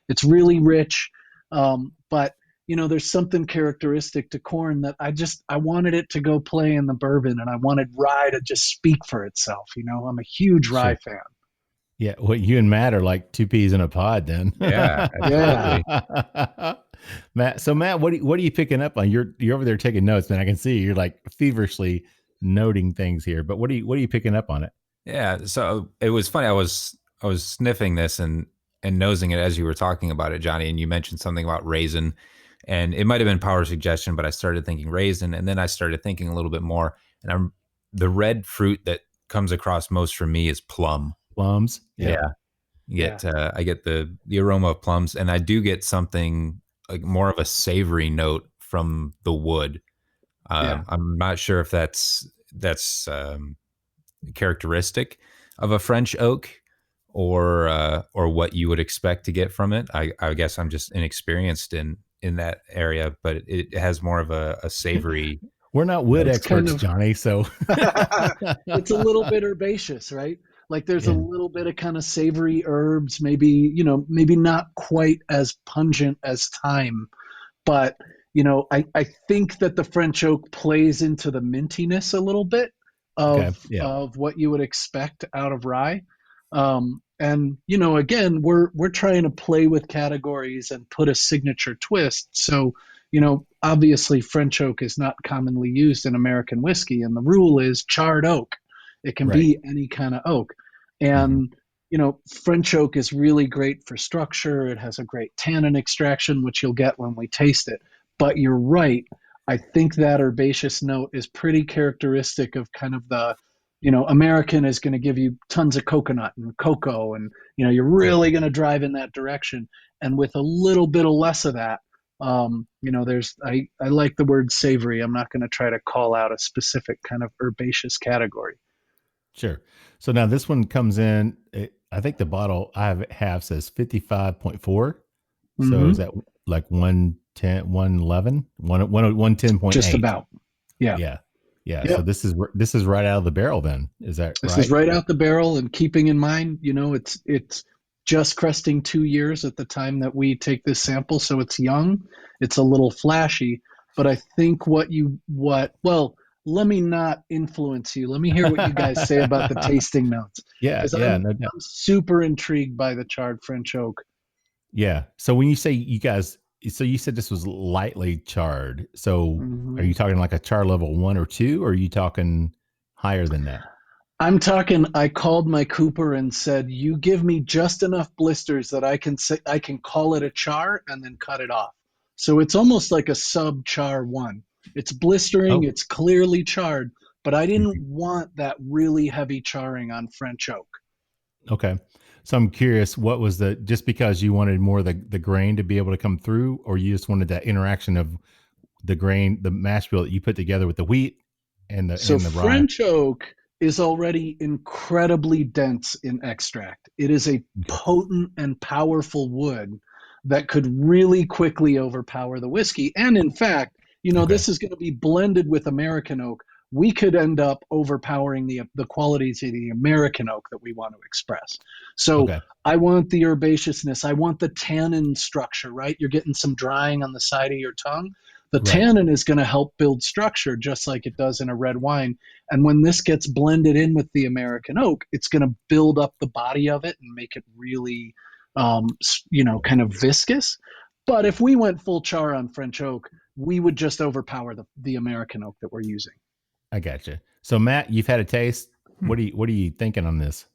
It's really rich, but there's something characteristic to corn that I wanted it to go play in the bourbon, and I wanted rye to just speak for itself. I'm a huge rye fan. Yeah, well, you and Matt are like two peas in a pod then. Yeah, absolutely. Matt, what are you picking up on? You're over there taking notes, man. I can see you're like feverishly noting things here. But what are you picking up on it? Yeah, so it was funny. I was sniffing this and nosing it as you were talking about it, Johnny, and you mentioned something about raisin, and it might have been power suggestion, but I started thinking raisin, and then I started thinking a little bit more, and the red fruit that comes across most for me is plum. Plums, yeah. I get the aroma of plums, and I do get something like more of a savory note from the wood. I'm not sure if that's characteristic of a French oak or what you would expect to get from it. I guess I'm just inexperienced in that area, but it has more of a savory. We're not wood experts, Johnny, so it's a little bit herbaceous, right? Like there's a little bit of kind of savory herbs, maybe not quite as pungent as thyme, but I think that the French oak plays into the mintiness a little bit of what you would expect out of rye. And again, we're trying to play with categories and put a signature twist. So, obviously French oak is not commonly used in American whiskey, and the rule is charred oak. It can be any kind of oak. And, French oak is really great for structure. It has a great tannin extraction, which you'll get when we taste it. But you're right. I think that herbaceous note is pretty characteristic of kind of the, American is going to give you tons of coconut and cocoa, and, you're really going to drive in that direction. And with a little bit of less of that, I like the word savory. I'm not going to try to call out a specific kind of herbaceous category. Sure. So now this one comes in, I think the bottle I have says 55.4. Mm-hmm. So is that like 110, 111, 110.8? Just about. Yeah. Yeah. Yeah. Yep. So this is right out of the barrel then. Is that This right? is right out the barrel, and keeping in mind, it's just cresting 2 years at the time that we take this sample. So it's young, it's a little flashy, but I think well, let me not influence you. Let me hear what you guys say about the tasting notes. Yeah. Yeah. No doubt. I'm super intrigued by the charred French oak. Yeah. So when you say you guys, so you said this was lightly charred. So Are you talking like a char level 1 or 2, or are you talking higher than that? I'm talking, I called my cooper and said, you give me just enough blisters that I can call it a char and then cut it off. So it's almost like a sub char 1. It's blistering, It's clearly charred, but I didn't want that really heavy charring on French oak. Okay. So I'm curious, what was just because you wanted more of the grain to be able to come through, or you just wanted that interaction of the grain, the mash bill that you put together with the wheat and the rye? French oak is already incredibly dense in extract. It is a potent and powerful wood that could really quickly overpower the whiskey. And in fact, this is going to be blended with American oak. We could end up overpowering the qualities of the American oak that we want to express. So I want the herbaceousness. I want the tannin structure, right? You're getting some drying on the side of your tongue. The tannin is going to help build structure just like it does in a red wine. And when this gets blended in with the American oak, it's going to build up the body of it and make it really, kind of viscous. But if we went full char on French oak, we would just overpower the American oak that we're using. I gotcha. So Matt, you've had a taste. What are you thinking on this?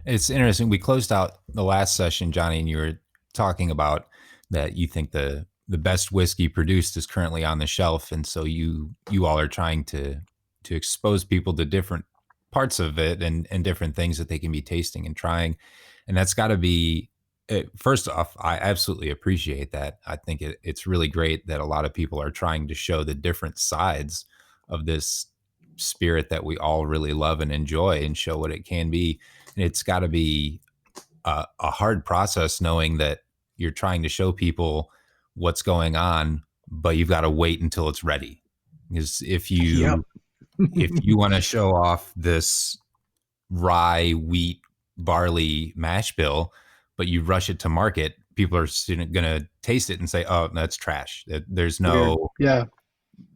It's interesting. We closed out the last session, Johnny, and you were talking about that you think the best whiskey produced is currently on the shelf, and so you all are trying to expose people to different parts of it and different things that they can be tasting and trying, and that's got to be. First off, I absolutely appreciate that. I think it's really great that a lot of people are trying to show the different sides of this spirit that we all really love and enjoy and show what it can be. And it's got to be a hard process knowing that you're trying to show people what's going on, but you've got to wait until it's ready. Because if you want to show off this rye, wheat, barley mash bill, but you rush it to market, people are going to taste it and say, "Oh, that's trash." There's no,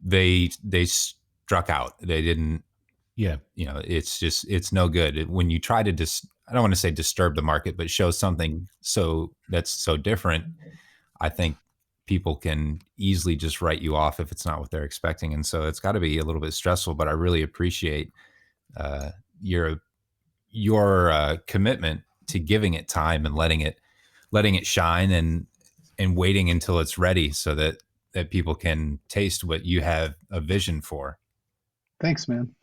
they struck out. They didn't. Yeah. It's no good. When you try to I don't want to say disturb the market, but show something that's so different, I think people can easily just write you off if it's not what they're expecting. And so it's got to be a little bit stressful, but I really appreciate your commitment to giving it time and letting it shine and waiting until it's ready so that people can taste what you have a vision for. Thanks, man.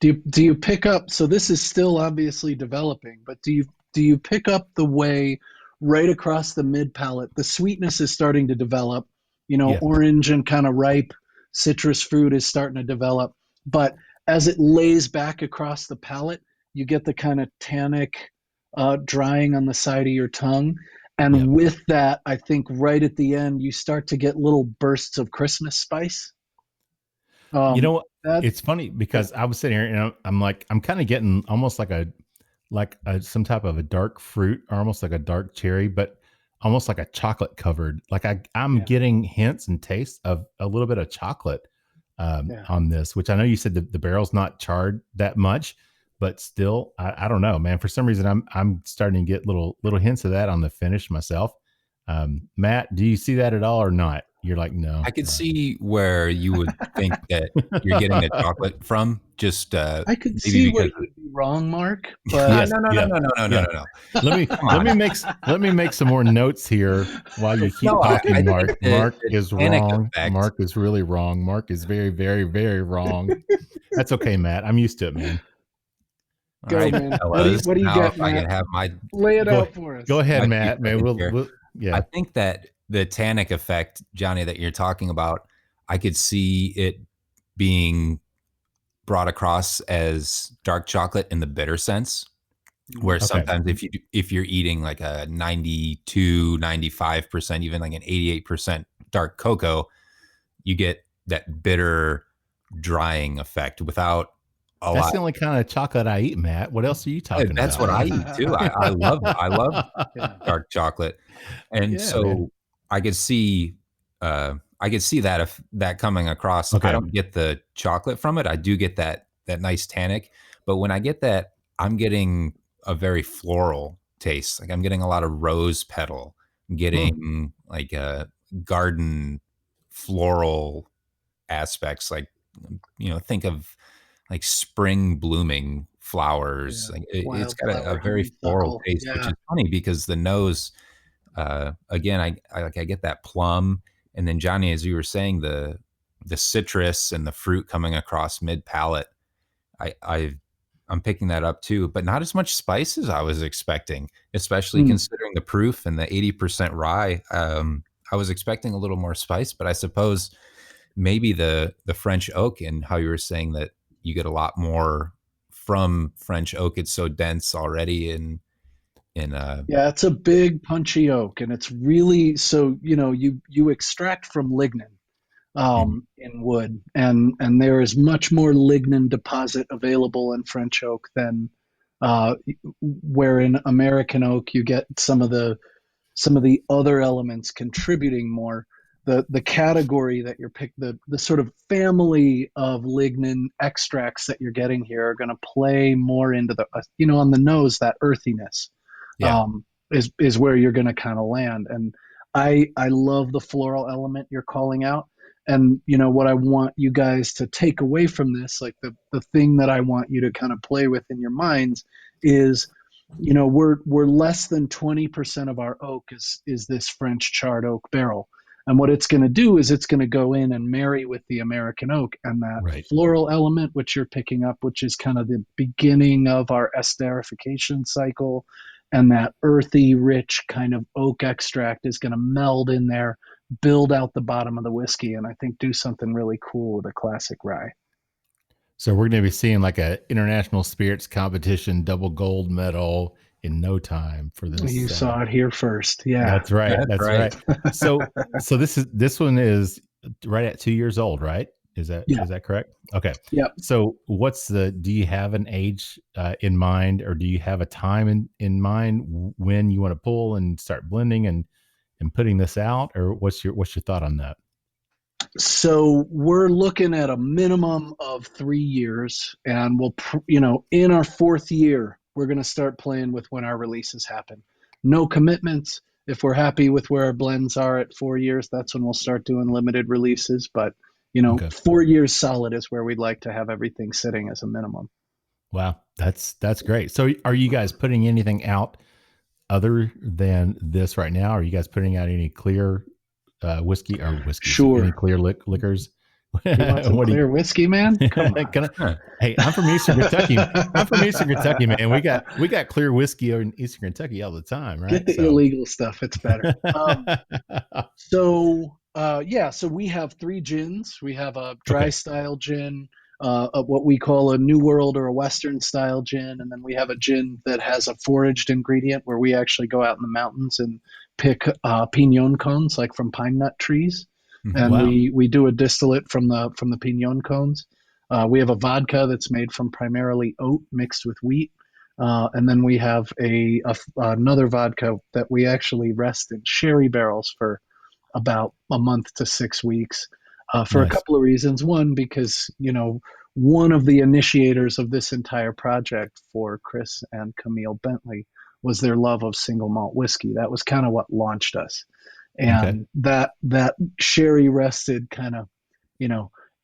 Do you pick up, so this is still obviously developing, but do you pick up the way right across the mid palate, the sweetness is starting to develop, orange and kind of ripe citrus fruit is starting to develop, but as it lays back across the palate, you get the kind of tannic drying on the side of your tongue. And with that, I think right at the end, you start to get little bursts of Christmas spice. It's funny because I was sitting here and I'm kind of getting almost like some type of a dark fruit, or almost like a dark cherry, but almost like a chocolate covered. Like I'm getting hints and tastes of a little bit of chocolate on this, which I know you said the barrel's not charred that much, but still, I don't know, man. For some reason, I'm starting to get little hints of that on the finish myself. Matt, do you see that at all or not? You're like, no. I could see where you would think that you're getting the chocolate from. Just I could see where you would be wrong, Mark. But no. Let me make some more notes here while you keep talking, Mark. Mark is wrong. Mark is really wrong. Mark is very, very, very wrong. That's okay, Matt. I'm used to it, man. Go, right, man. What do you get, Matt? Lay it out for us. Go ahead, Matt. Man, we'll I think that the tannic effect, Johnny, that you're talking about, I could see it being brought across as dark chocolate in the bitter sense, where sometimes if you're eating like a 92, 95%, even like an 88% dark cocoa, you get that bitter drying effect without a lot. That's the only kind of chocolate I eat, Matt. What else are you talking about? That's what I eat too. I love dark chocolate. And so I could see that if that coming across. I don't get the chocolate from it. I do get that nice tannic, but when I get that, I'm getting a very floral taste. Like I'm getting a lot of rose petal. I'm getting like a garden floral aspects. Like, think of like spring blooming flowers. Like it's got a very floral taste, which is funny because the nose, again, I get that plum. And then Johnny, as you were saying, the citrus and the fruit coming across mid palate, I'm picking that up too, but not as much spice as I was expecting, especially considering the proof and the 80% rye. I was expecting a little more spice, but I suppose maybe the French oak and how you were saying that you get a lot more from French oak. It's so dense already it's a big punchy oak, and it's really, so you extract from lignin in wood, and there is much more lignin deposit available in French oak than where in American oak you get some of the other elements contributing more. The category that you're the sort of family of lignin extracts that you're getting here are going to play more into the on the nose, that earthiness is where you're going to kind of land. And I love the floral element you're calling out. And what I want you guys to take away from this, like the thing that I want you to kind of play with in your minds is, we're less than 20% of our oak is this French charred oak barrel. And what it's going to do is it's going to go in and marry with the American oak, and that floral element, which you're picking up, which is kind of the beginning of our esterification cycle, and that earthy, rich kind of oak extract is going to meld in there, build out the bottom of the whiskey, and I think do something really cool with a classic rye. So we're going to be seeing like a international spirits competition double gold medal in no time for this. You saw it here first. Yeah, that's right. That's right. So this one is right at 2 years old, right? Is that correct? Okay. Yeah. So do you have an age in mind, or do you have a time in mind when you want to pull and start blending and putting this out, or what's your thought on that? So we're looking at a minimum of 3 years, and we'll, in our fourth year, we're going to start playing with when our releases happen. No commitments. If we're happy with where our blends are at 4 years, that's when we'll start doing limited releases. But, 4 years solid is where we'd like to have everything sitting as a minimum. Wow. That's great. So are you guys putting anything out other than this right now? Are you guys putting out any clear whiskey? Sure. Any clear liquors? You want some clear whiskey, man? Come on. Hey, I'm from Eastern Kentucky. Man. We got clear whiskey in Eastern Kentucky all the time, right? Get the illegal stuff. It's better. So we have 3 gins. We have a dry style gin, what we call a New World or a Western style gin, and then we have a gin that has a foraged ingredient where we actually go out in the mountains and pick piñon cones, like from pine nut trees. And we do a distillate from the piñon cones. We have a vodka that's made from primarily oat mixed with wheat. And then we have another vodka that we actually rest in sherry barrels for about a month to 6 weeks for a couple of reasons. One, because, one of the initiators of this entire project for Chris and Camille Bentley was their love of single malt whiskey. That was kind of what launched us. And that sherry rested kind of,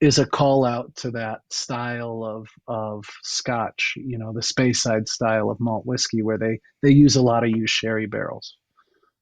is a call out to that style of Scotch, the Speyside style of malt whiskey, where they use a lot of used sherry barrels.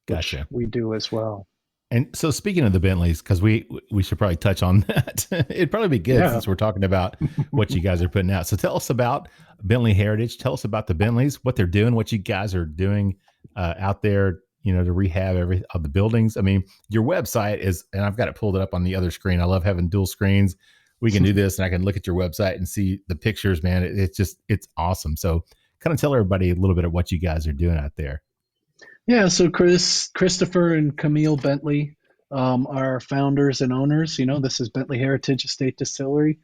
Gotcha. We do as well. And so speaking of the Bentleys, because we should probably touch on that. It'd probably be good since we're talking about what you guys are putting out. So tell us about Bentley Heritage. Tell us about the Bentleys, what they're doing, what you guys are doing out there, to rehab the buildings. I mean, your website is, and I've got it pulled up on the other screen. I love having dual screens we can do this, and I can look at your website and see the pictures, man. It's awesome. So kind of tell everybody a little bit of what you guys are doing out there. Yeah, so Christopher and Camille Bentley are founders and owners. This is Bentley Heritage Estate Distillery.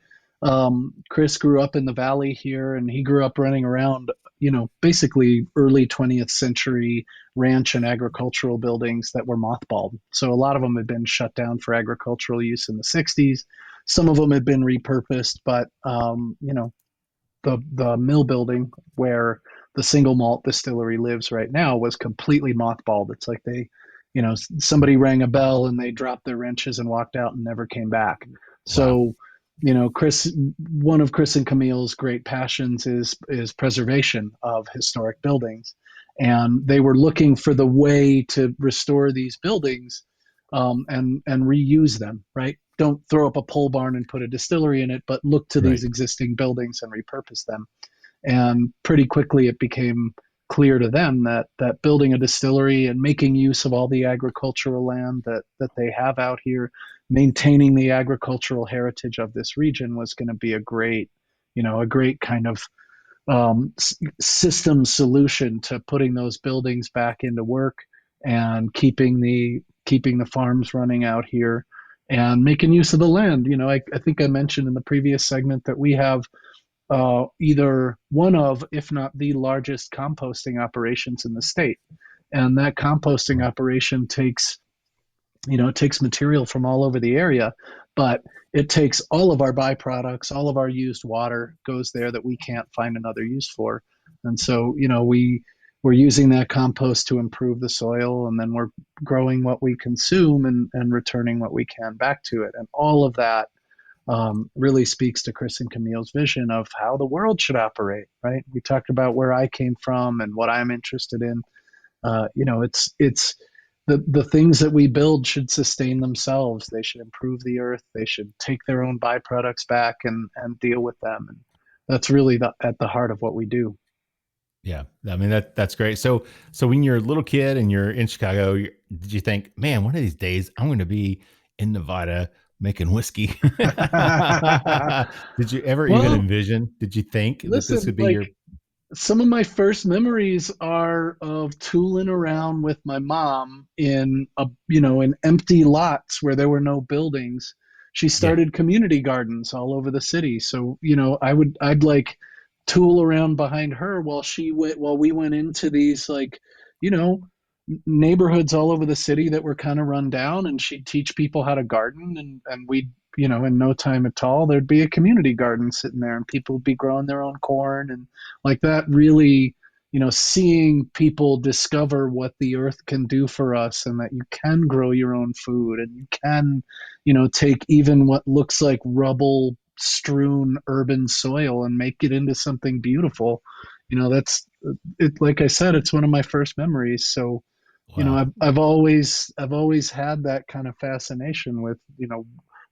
Chris grew up in the valley here, and he grew up running around, basically early 20th century ranch and agricultural buildings that were mothballed. So a lot of them had been shut down for agricultural use in the 60s. Some of them had been repurposed, but, the mill building where the single malt distillery lives right now was completely mothballed. It's like somebody rang a bell and they dropped their wrenches and walked out and never came back. Wow. So, one of Chris and Camille's great passions is preservation of historic buildings. And they were looking for the way to restore these buildings and reuse them, right? Don't throw up a pole barn and put a distillery in it, but look to these existing buildings and repurpose them. And pretty quickly it became clear to them that building a distillery and making use of all the agricultural land that they have out here, maintaining the agricultural heritage of this region was going to be a great kind of system solution to putting those buildings back into work and keeping the farms running out here and making use of the land. I think I mentioned in the previous segment that we have either one of, if not the largest composting operations in the state. And that composting operation takes material from all over the area, but it takes all of our byproducts, all of our used water goes there that we can't find another use for. And so, we're using that compost to improve the soil, and then we're growing what we consume and returning what we can back to it. And all of that really speaks to Chris and Camille's vision of how the world should operate, right? We talked about where I came from and what I'm interested in. It's the things that we build should sustain themselves. They should improve the earth. They should take their own byproducts back and deal with them. And that's really at the heart of what we do. Yeah. I mean, that's great. So when you're a little kid and you're in Chicago, did you think, man, one of these days I'm going to be in Nevada making whiskey? Did you ever even envision? Did you think that this would be Some of my first memories are of tooling around with my mom in empty lots where there were no buildings. She started community gardens all over the city. So, I'd like tool around behind her while we went into these neighborhoods all over the city that were kind of run down, and she'd teach people how to garden, and we'd, in no time at all, there'd be a community garden sitting there and people would be growing their own corn. And like that really, seeing people discover what the earth can do for us, and that you can grow your own food, and you can, take even what looks like rubble strewn urban soil and make it into something beautiful. That's it. Like I said, it's one of my first memories. So, wow. I've always had that kind of fascination with,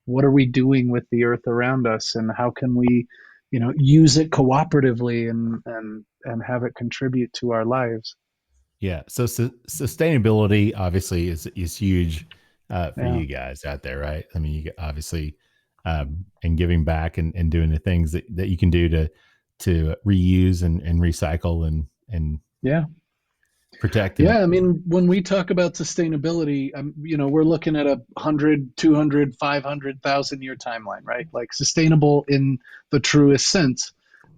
what are we doing with the earth around us, and how can we, use it cooperatively and have it contribute to our lives. Yeah. So sustainability obviously is huge for you guys out there, right? I mean, you obviously, and giving back and doing the things that you can do to reuse and recycle and protect. Yeah. I mean, when we talk about sustainability, we're looking at 100, 200, 500,000 year timeline, right? Like sustainable in the truest sense.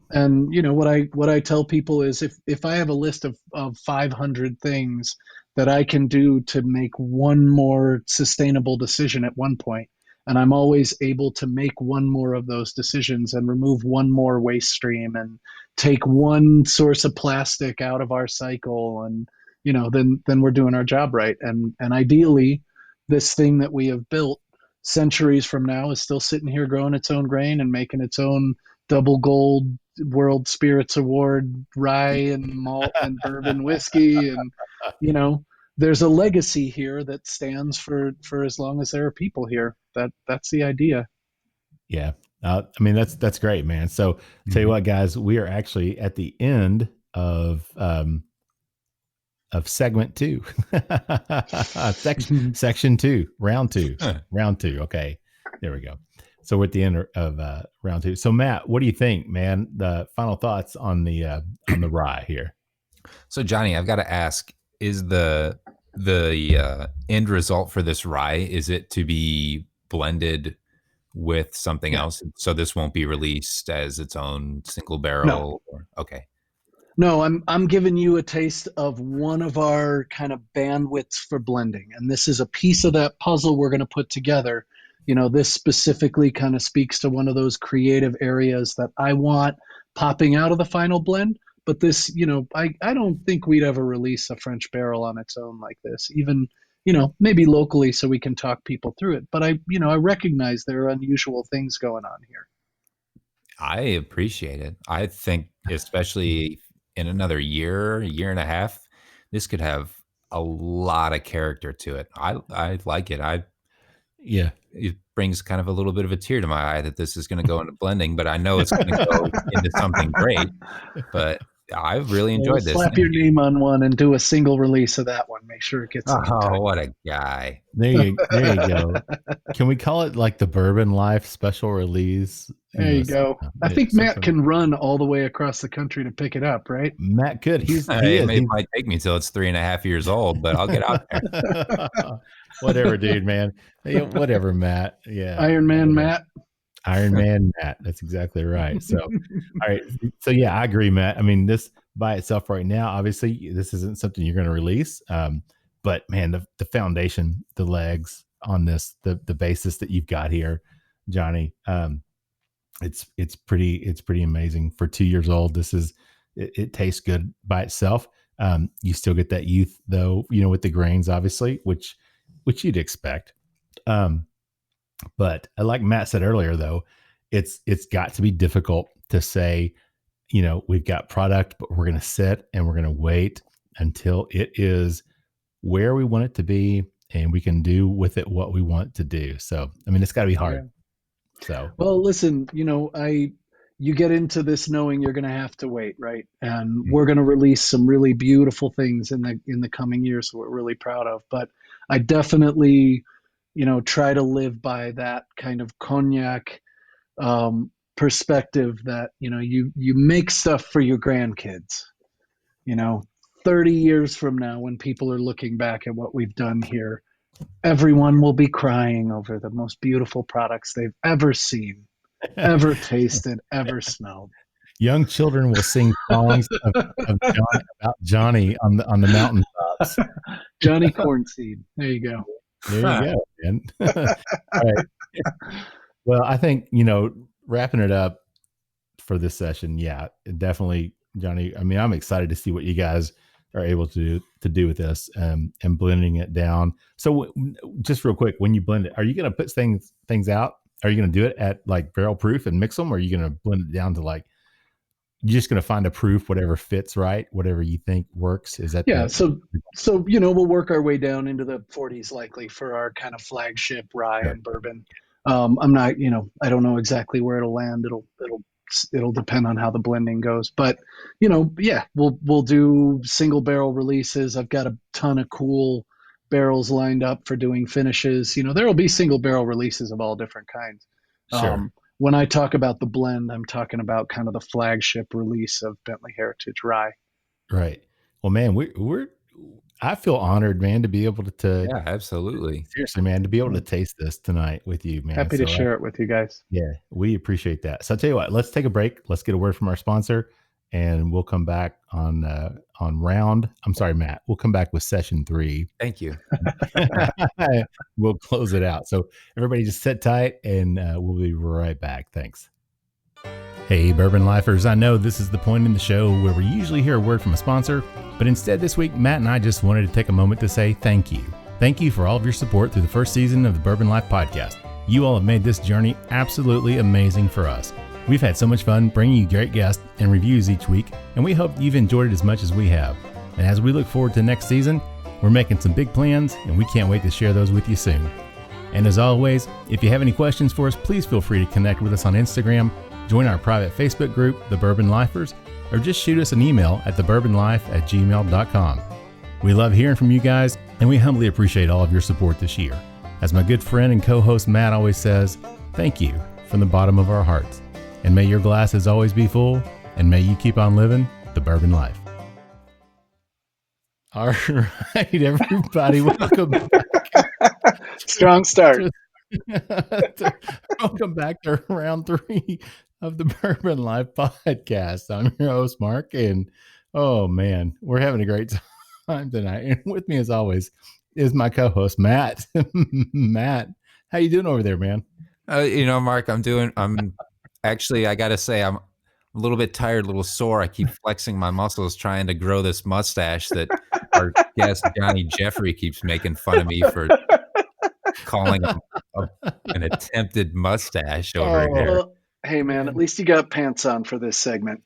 And, what I tell people is if I have a list of 500 things that I can do to make one more sustainable decision at one point, and I'm always able to make one more of those decisions and remove one more waste stream and take one source of plastic out of our cycle, and then we're doing our job right. And ideally, this thing that we have built centuries from now is still sitting here growing its own grain and making its own double gold World Spirits Award rye and malt and bourbon whiskey, and there's a legacy here that stands for as long as there are people here. That's the idea. Yeah. I mean, that's great, man. So tell you what, guys, we are actually at the end of segment 2, section 2, round 2. Okay. There we go. So we're at the end of round two. So Matt, what do you think, man? The final thoughts on the rye here. So Johnny, I've got to ask: is the end result for this rye, is it to be blended with something else? So this won't be released as its own single barrel? No. Okay. No, I'm giving you a taste of one of our kind of bandwidths for blending. And this is a piece of that puzzle we're going to put together. This specifically kind of speaks to one of those creative areas that I want popping out of the final blend. But this, I don't think we'd ever release a French barrel on its own like this, even, maybe locally so we can talk people through it. But I recognize there are unusual things going on here. I appreciate it. I think especially in another year and a half, this could have a lot of character to it. I like it. It brings kind of a little bit of a tear to my eye that this is going to go into blending, but I know it's going to go into something great. But I've really enjoyed this. Slap your name on one and do a single release of that one. Make sure it gets. Oh, what a guy! There you go. Can we call it like the Bourbon Life special release? There you go. I think Matt can run all the way across the country to pick it up, right? Matt could. It might take me till it's 3.5 years old, but I'll get out there. Whatever, dude, man. Whatever, Matt. Yeah. Iron Man Matt. That's exactly right. So, all right. So yeah, I agree, Matt. I mean, this by itself right now, obviously this isn't something you're going to release. But man, the foundation, the legs on this, the basis that you've got here, Johnny, it's pretty amazing for 2 years old. It tastes good by itself. You still get that youth though, with the grains, obviously, which you'd expect. But like Matt said earlier, though, it's got to be difficult to say, we've got product, but we're going to sit and we're going to wait until it is where we want it to be and we can do with it what we want to do. So, I mean, it's got to be hard. Yeah. So, well, listen, you get into this knowing you're going to have to wait, right? And we're going to release some really beautiful things in the coming years that we're really proud of. But I definitely, try to live by that kind of cognac perspective that, you make stuff for your grandkids. 30 years from now, when people are looking back at what we've done here, everyone will be crying over the most beautiful products they've ever seen, ever tasted, ever smelled. Young children will sing songs about Johnny on the mountaintops. Johnny Cornseed. There you go. There you go, man. All right. Well, I think, wrapping it up for this session, yeah, definitely, Johnny. I mean, I'm excited to see what you guys are able to do with this and blending it down. So just real quick, when you blend it, are you going to put things out? Are you going to do it at like barrel proof and mix them? Or are you going to blend it down to like, you're just going to find a proof, whatever fits right, whatever you think works? Is that? Yeah. So, we'll work our way down into the 40s likely for our kind of flagship rye and bourbon. I'm not, I don't know exactly where it'll land. It'll depend on how the blending goes, but we'll do single barrel releases. I've got a ton of cool barrels lined up for doing finishes. There'll be single barrel releases of all different kinds. Sure. When I talk about the blend, I'm talking about kind of the flagship release of Bentley Heritage Rye. Right. Well, man, I feel honored, man, to be able to. Yeah, absolutely. Seriously, man, to be able to taste this tonight with you, man. Happy to share it with you guys. Yeah, we appreciate that. So I'll tell you what, let's take a break. Let's get a word from our sponsor and we'll come back on Matt, we'll come back with session 3. Thank you. We'll close it out. So everybody just sit tight and we'll be right back. Thanks. Hey, Bourbon Lifers. I know this is the point in the show where we usually hear a word from a sponsor, but instead this week, Matt and I just wanted to take a moment to say thank you. Thank you for all of your support through the first season of the Bourbon Life Podcast. You all have made this journey absolutely amazing for us. We've had so much fun bringing you great guests and reviews each week, and we hope you've enjoyed it as much as we have. And as we look forward to next season, we're making some big plans, and we can't wait to share those with you soon. And as always, if you have any questions for us, please feel free to connect with us on Instagram, join our private Facebook group, The Bourbon Lifers, or just shoot us an email at thebourbonlife@gmail.com. We love hearing from you guys, and we humbly appreciate all of your support this year. As my good friend and co-host Matt always says, thank you from the bottom of our hearts. And may your glasses always be full, and may you keep on living the bourbon life. All right, everybody, welcome back. Strong start. Welcome back to round 3 of the Bourbon Life Podcast. I'm your host, Mark, and oh man, we're having a great time tonight. And with me, as always, is my co-host, Matt. Matt, how you doing over there, man? Mark, I'm actually, I got to say, I'm a little bit tired, a little sore. I keep flexing my muscles trying to grow this mustache that our guest, Johnny Jeffrey, keeps making fun of me for calling him an attempted mustache over here. Well, hey, man, at least you got pants on for this segment.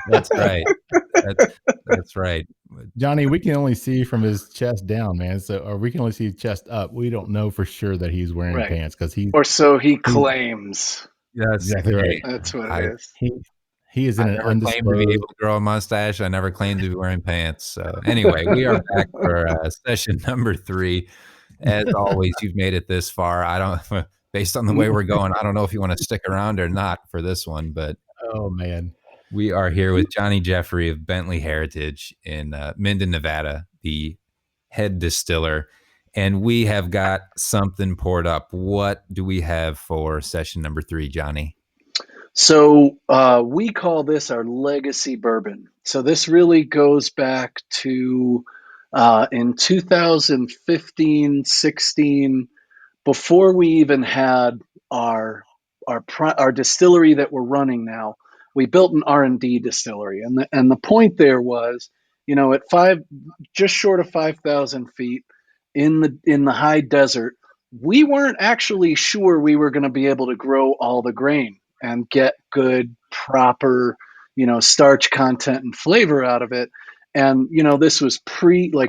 That's right. That's right. Johnny, we can only see from his chest down, man. Or we can only see his chest up. We don't know for sure that he's wearing pants because or so he claims. That's exactly right. That's what it is. He is in an undisclosed. I never claimed to be able to grow a mustache. I never claimed to be wearing pants. So anyway, we are back for session number 3. As always, you've made it this far. Based on the way we're going, I don't know if you want to stick around or not for this one, but oh man, we are here with Johnny Jeffrey of Bentley Heritage in Minden, Nevada, the head distiller, and we have got something poured up. What do we have for session number 3, Johnny? So we call this our legacy bourbon. So this really goes back to in 2015, 16, before we even had our distillery that we're running now. We built an R&D distillery, and the point there was, at just short of 5,000 feet in the high desert, we weren't actually sure we were going to be able to grow all the grain and get good, proper, starch content and flavor out of it. And, this was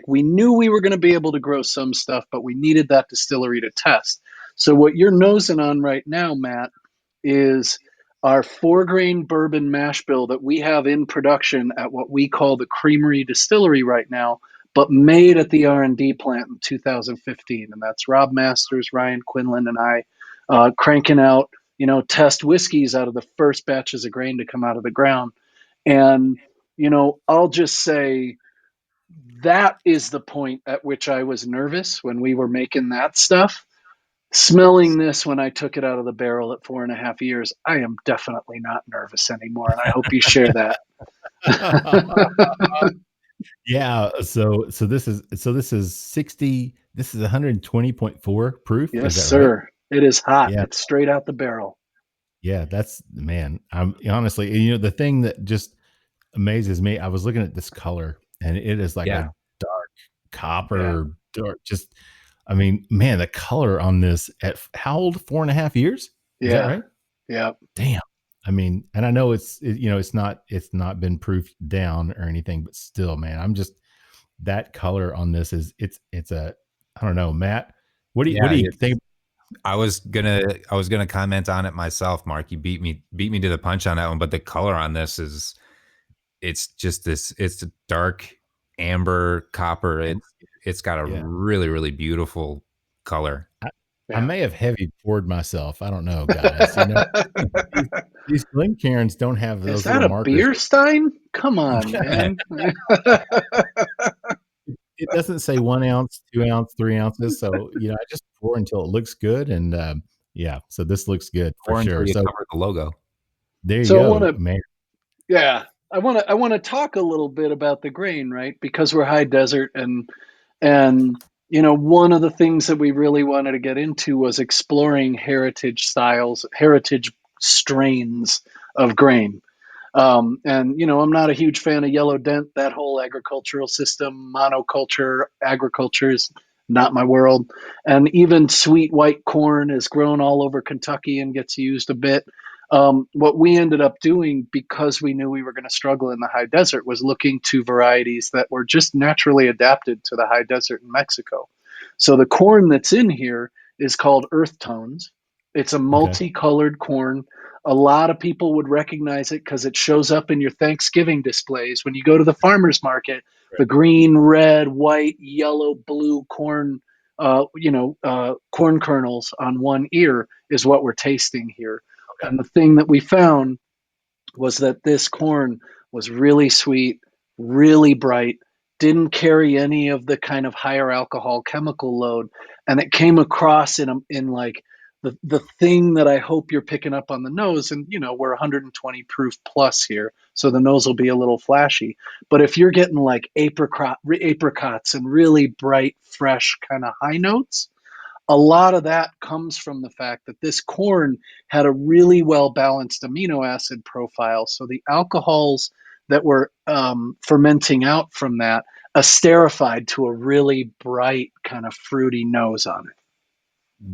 we knew we were going to be able to grow some stuff, but we needed that distillery to test. So what you're nosing on right now, Matt, is our 4-grain bourbon mash bill that we have in production at what we call the Creamery Distillery right now, but made at the R&D plant in 2015. And that's Rob Masters, Ryan Quinlan, and I cranking out, test whiskeys out of the first batches of grain to come out of the ground. And, I'll just say that is the point at which I was nervous when we were making that stuff. Smelling this when I took it out of the barrel at 4.5 years, I am definitely not nervous anymore. And I hope you share that. Yeah. So this is 60. This is 120.4 proof. Yes, sir. Right? It is hot. Yeah. It's straight out the barrel. Yeah, that's, man. I'm honestly, the thing that just amazes me, I was looking at this color, and it is like a dark copper, dark. Just, man, the color on this at how old? 4.5 years. Is that right? Yeah. Damn. And I know it's not been proofed down or anything, but still, man, I'm just, that color on this is it's I don't know, Matt. What do you think? I was gonna comment on it myself, Mark. You beat me to the punch on that one, but the color on this it's a dark amber copper. It's got a really, really beautiful color. I may have heavy poured myself. I don't know, guys. These Glencairns don't have those. Is that a markers. Beer stein? Come on, man. It doesn't say 1 ounce, 2 ounce, 3 ounces. So, I just pour until it looks good. And so this looks good for sure. So cover the logo. There you go, man. Yeah. I want to talk a little bit about the grain, right? Because we're high desert and one of the things that we really wanted to get into was exploring heritage styles, heritage strains of grain. I'm not a huge fan of yellow dent. That whole agricultural system, monoculture, agriculture is not my world. And even sweet white corn is grown all over Kentucky and gets used a bit. What we ended up doing, because we knew we were going to struggle in the high desert, was looking to varieties that were just naturally adapted to the high desert in Mexico. So the corn that's in here is called Earth Tones. It's a multicolored corn. A lot of people would recognize it because it shows up in your Thanksgiving displays. When you go to the farmer's market, the green, red, white, yellow, blue corn corn kernels on one ear is what we're tasting here. Okay. And the thing that we found was that this corn was really sweet, really bright, didn't carry any of the kind of higher alcohol chemical load, and it came across in like the thing that I hope you're picking up on the nose. And we're 120 proof plus here, so the nose will be a little flashy. But if you're getting like apricots and really bright, fresh kind of high notes, a lot of that comes from the fact that this corn had a really well balanced amino acid profile. So the alcohols that were fermenting out from that esterified to a really bright kind of fruity nose on it.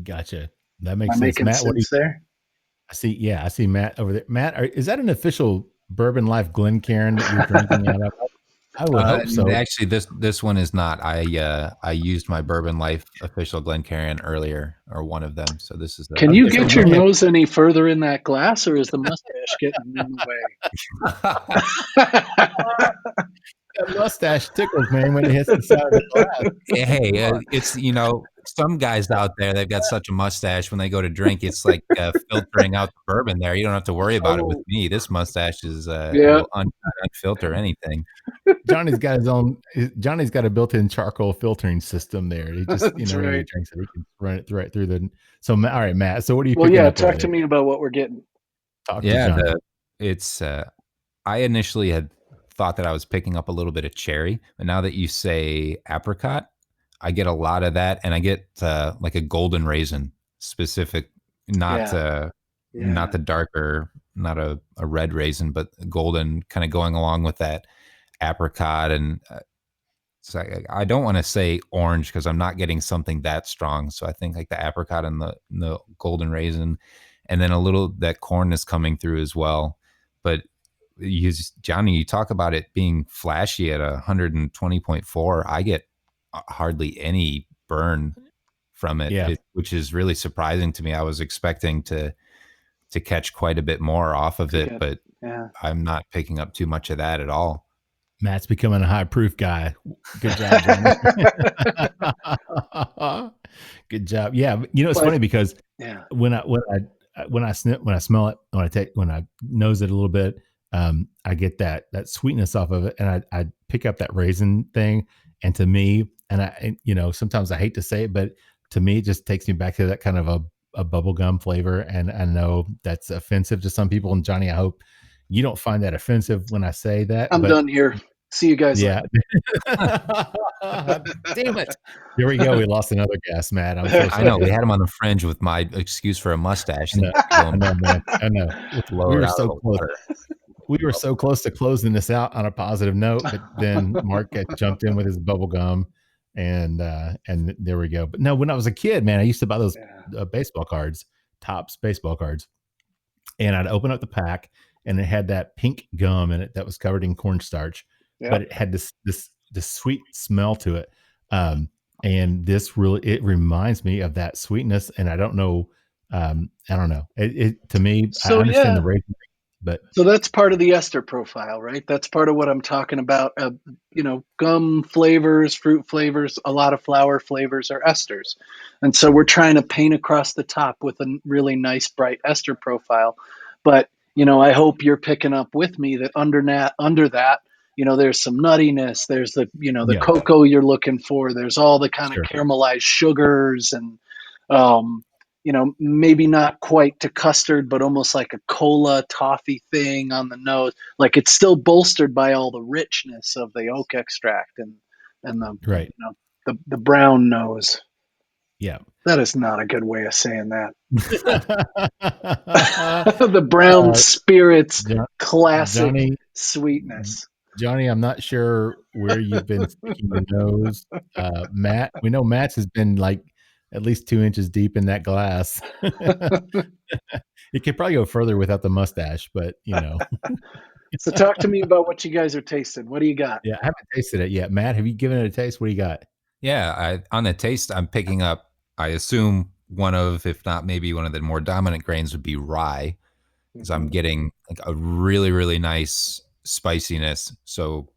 Gotcha. That makes Am I sense. making Matt, sense there? I see Matt over there. Matt, is that an official Bourbon Life Glencairn that you're drinking out of? I would hope so. Actually, this one is not. I used my Bourbon Life official Glencairn earlier, or one of them. So this is. Can you get your nose any further in that glass, or is the mustache getting in the way? That mustache tickles, man, when it hits the side of the glass. Hey, it's some guys out there, they've got such a mustache when they go to drink, it's like filtering out the bourbon there. You don't have to worry about it with me. This mustache is unfilter anything. Johnny's got a built-in charcoal filtering system there. He just, when he drinks it, he can run it right through the. So, all right, Matt. So, what are you? Well, yeah. Talk to me about what we're getting. I initially had thought that I was picking up a little bit of cherry, but now that you say apricot, I get a lot of that, and I get like a golden raisin specific, not the darker, not a red raisin, but golden, kind of going along with that apricot. And so I don't want to say orange because I'm not getting something that strong. So I think like the apricot and the golden raisin, and then a little that corn is coming through as well. But Johnny, you talk about it being flashy at 120.4. I get hardly any burn from it, which is really surprising to me. I was expecting to catch quite a bit more off of it, but I'm not picking up too much of that at all. Matt's becoming a high proof guy. Good job, Johnny. Good job. Yeah, it's funny because when I smell it, when I nose it a little bit, I get that sweetness off of it, and I pick up that raisin thing. And to me, sometimes I hate to say it, but to me, it just takes me back to that kind of a bubblegum flavor. And I know that's offensive to some people. And Johnny, I hope you don't find that offensive when I say that. I'm done here. See you guys. Yeah. Damn it. Here we go. We lost another guest, Matt. I know. We had him on the fringe with my excuse for a mustache. I know, man. I know. We were so close. We were so close to closing this out on a positive note, but then Mark jumped in with his bubble gum, and there we go. But no, when I was a kid, man, I used to buy those baseball cards, Topps baseball cards, and I'd open up the pack, and it had that pink gum in it that was covered in cornstarch, but it had this sweet smell to it, and it reminds me of that sweetness, and I don't know. It to me, so, I understand the raisin. So that's part of the ester profile, right? That's part of what I'm talking about. Gum flavors, fruit flavors, a lot of flower flavors are esters. And so we're trying to paint across the top with a really nice, bright ester profile. But, I hope you're picking up with me that under that, there's some nuttiness. There's the cocoa you're looking for. There's all the kind of caramelized sugars and, maybe not quite to custard, but almost like a cola toffee thing on the nose. Like it's still bolstered by all the richness of the oak extract and the brown nose. Yeah. That is not a good way of saying that. The brown spirits, classic sweetness. Johnny, I'm not sure where you've been sticking your nose. Matt, we know Matt's has been like at least 2 inches deep in that glass. It could probably go further without the mustache, but So talk to me about what you guys are tasting. What do you got? Yeah, I haven't tasted it yet. Matt, have you given it a taste? What do you got? Yeah, on the taste, I'm picking up, I assume one of, if not maybe one of the more dominant grains would be rye, because I'm getting like a really, really nice spiciness. So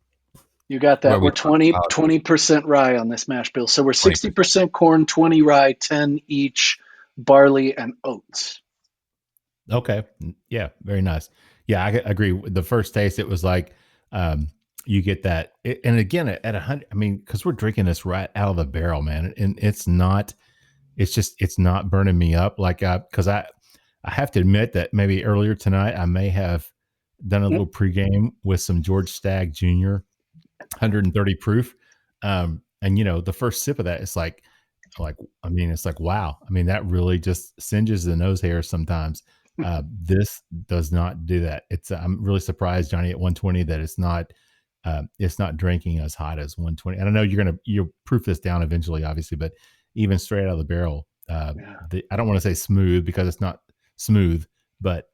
You got that. We're talking about 20% rye on this mash bill. So we're 20%. 60% corn, 20 rye, 10 each barley and oats. Okay. Yeah. Very nice. Yeah. I agree. The first taste, it was like, you get that. And again, at 100, I mean, cause we're drinking this right out of the barrel, man. And it's not burning me up. Like, cause I have to admit that maybe earlier tonight, I may have done a little pregame with some George Stagg Jr. 130 proof. And the first sip of that, it's like, it's like, wow. I mean, that really just singes the nose hair sometimes. This does not do that. I'm really surprised, Johnny, at 120 that it's not drinking as hot as 120. And I know you'll proof this down eventually, obviously, but even straight out of the barrel, I don't want to say smooth because it's not smooth, but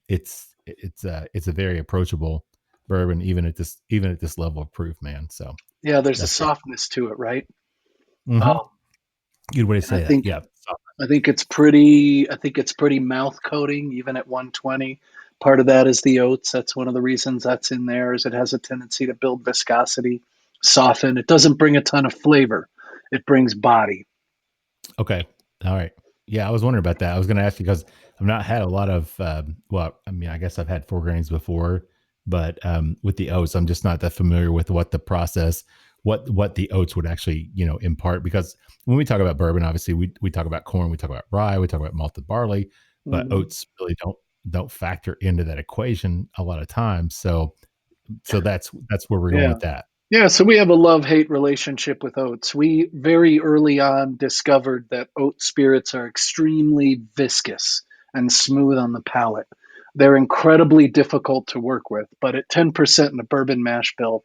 it's a very approachable bourbon, even at this level of proof, man. So yeah, there's a softness to it, right? Mm-hmm. Good way to say that. Yeah. I think it's pretty mouth coating, even at 120. Part of that is the oats. That's one of the reasons that's in there, is it has a tendency to build viscosity, soften. It doesn't bring a ton of flavor. It brings body. Okay. All right. Yeah, I was wondering about that. I was going to ask you because I've not had a lot of, I guess I've had 4 grains before, but with the oats, I'm just not that familiar with what the process, what the oats would actually, impart. Because when we talk about bourbon, obviously we talk about corn, we talk about rye, we talk about malted barley, but oats really don't factor into that equation a lot of times. So that's where we're going with that. Yeah, so we have a love-hate relationship with oats. We very early on discovered that oat spirits are extremely viscous and smooth on the palate. They're incredibly difficult to work with, but at 10% in a bourbon mash bill,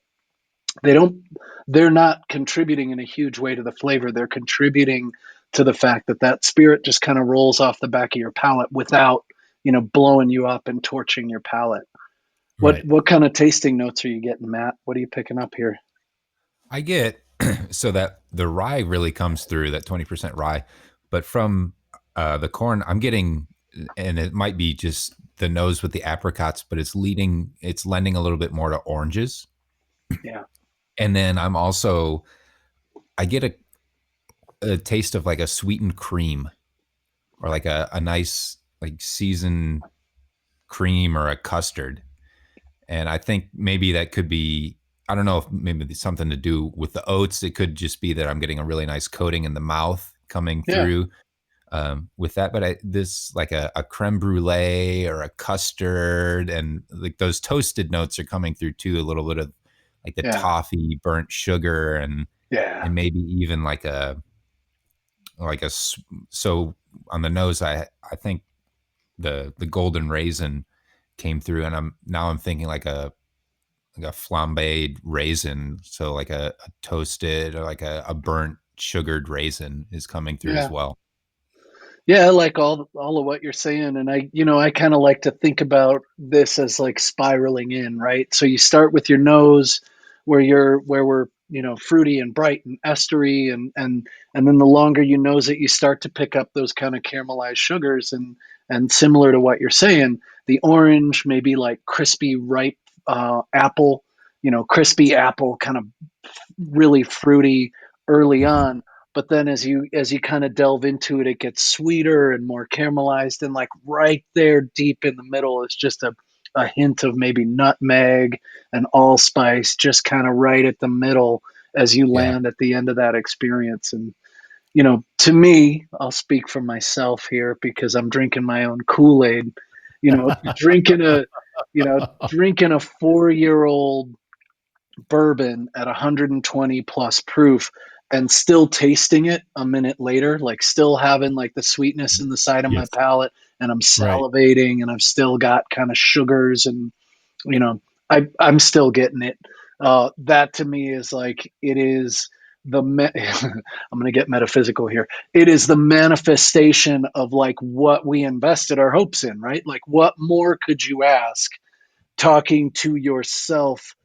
they're not contributing in a huge way to the flavor. They're contributing to the fact that spirit just kind of rolls off the back of your palate without, blowing you up and torching your palate. What kind of tasting notes are you getting, Matt? What are you picking up here? I get so that the rye really comes through, that 20% rye, but from the corn, I'm getting, and it might be just the nose with the apricots, but it's lending a little bit more to oranges. Yeah. And then I get a taste of like a sweetened cream, or like a nice like seasoned cream or a custard. And I think maybe that could be, I don't know if maybe it's something to do with the oats. It could just be that I'm getting a really nice coating in the mouth coming through with that. But this like a creme brulee or a custard, and like those toasted notes are coming through too. A little bit of like the toffee, burnt sugar, and maybe even so on the nose, I think the golden raisin came through, and I'm thinking like a flambéed raisin, so like a toasted or like a burnt sugared raisin is coming through as well. Yeah, I like all of what you're saying, and I kind of like to think about this as like spiraling in, right? So you start with your nose, where we're fruity and bright and estery, and then the longer you nose it, you start to pick up those kind of caramelized sugars, and similar to what you're saying, the orange, maybe like crispy ripe apple, crispy apple, kind of really fruity early on. But then as you kind of delve into it, it gets sweeter and more caramelized, and like right there deep in the middle is just a hint of maybe nutmeg and allspice, just kind of right at the middle as you land at the end of that experience. And to me, I'll speak for myself here because I'm drinking my own Kool-Aid. Drinking a 4-year-old bourbon at 120 plus proof and still tasting it a minute later, like still having like the sweetness in the side of my palate, and I'm salivating, and I've still got kind of sugars, and I'm still getting it. That to me is like, it is I'm going to get metaphysical here. It is the manifestation of like what we invested our hopes in, right? Like, what more could you ask talking to yourself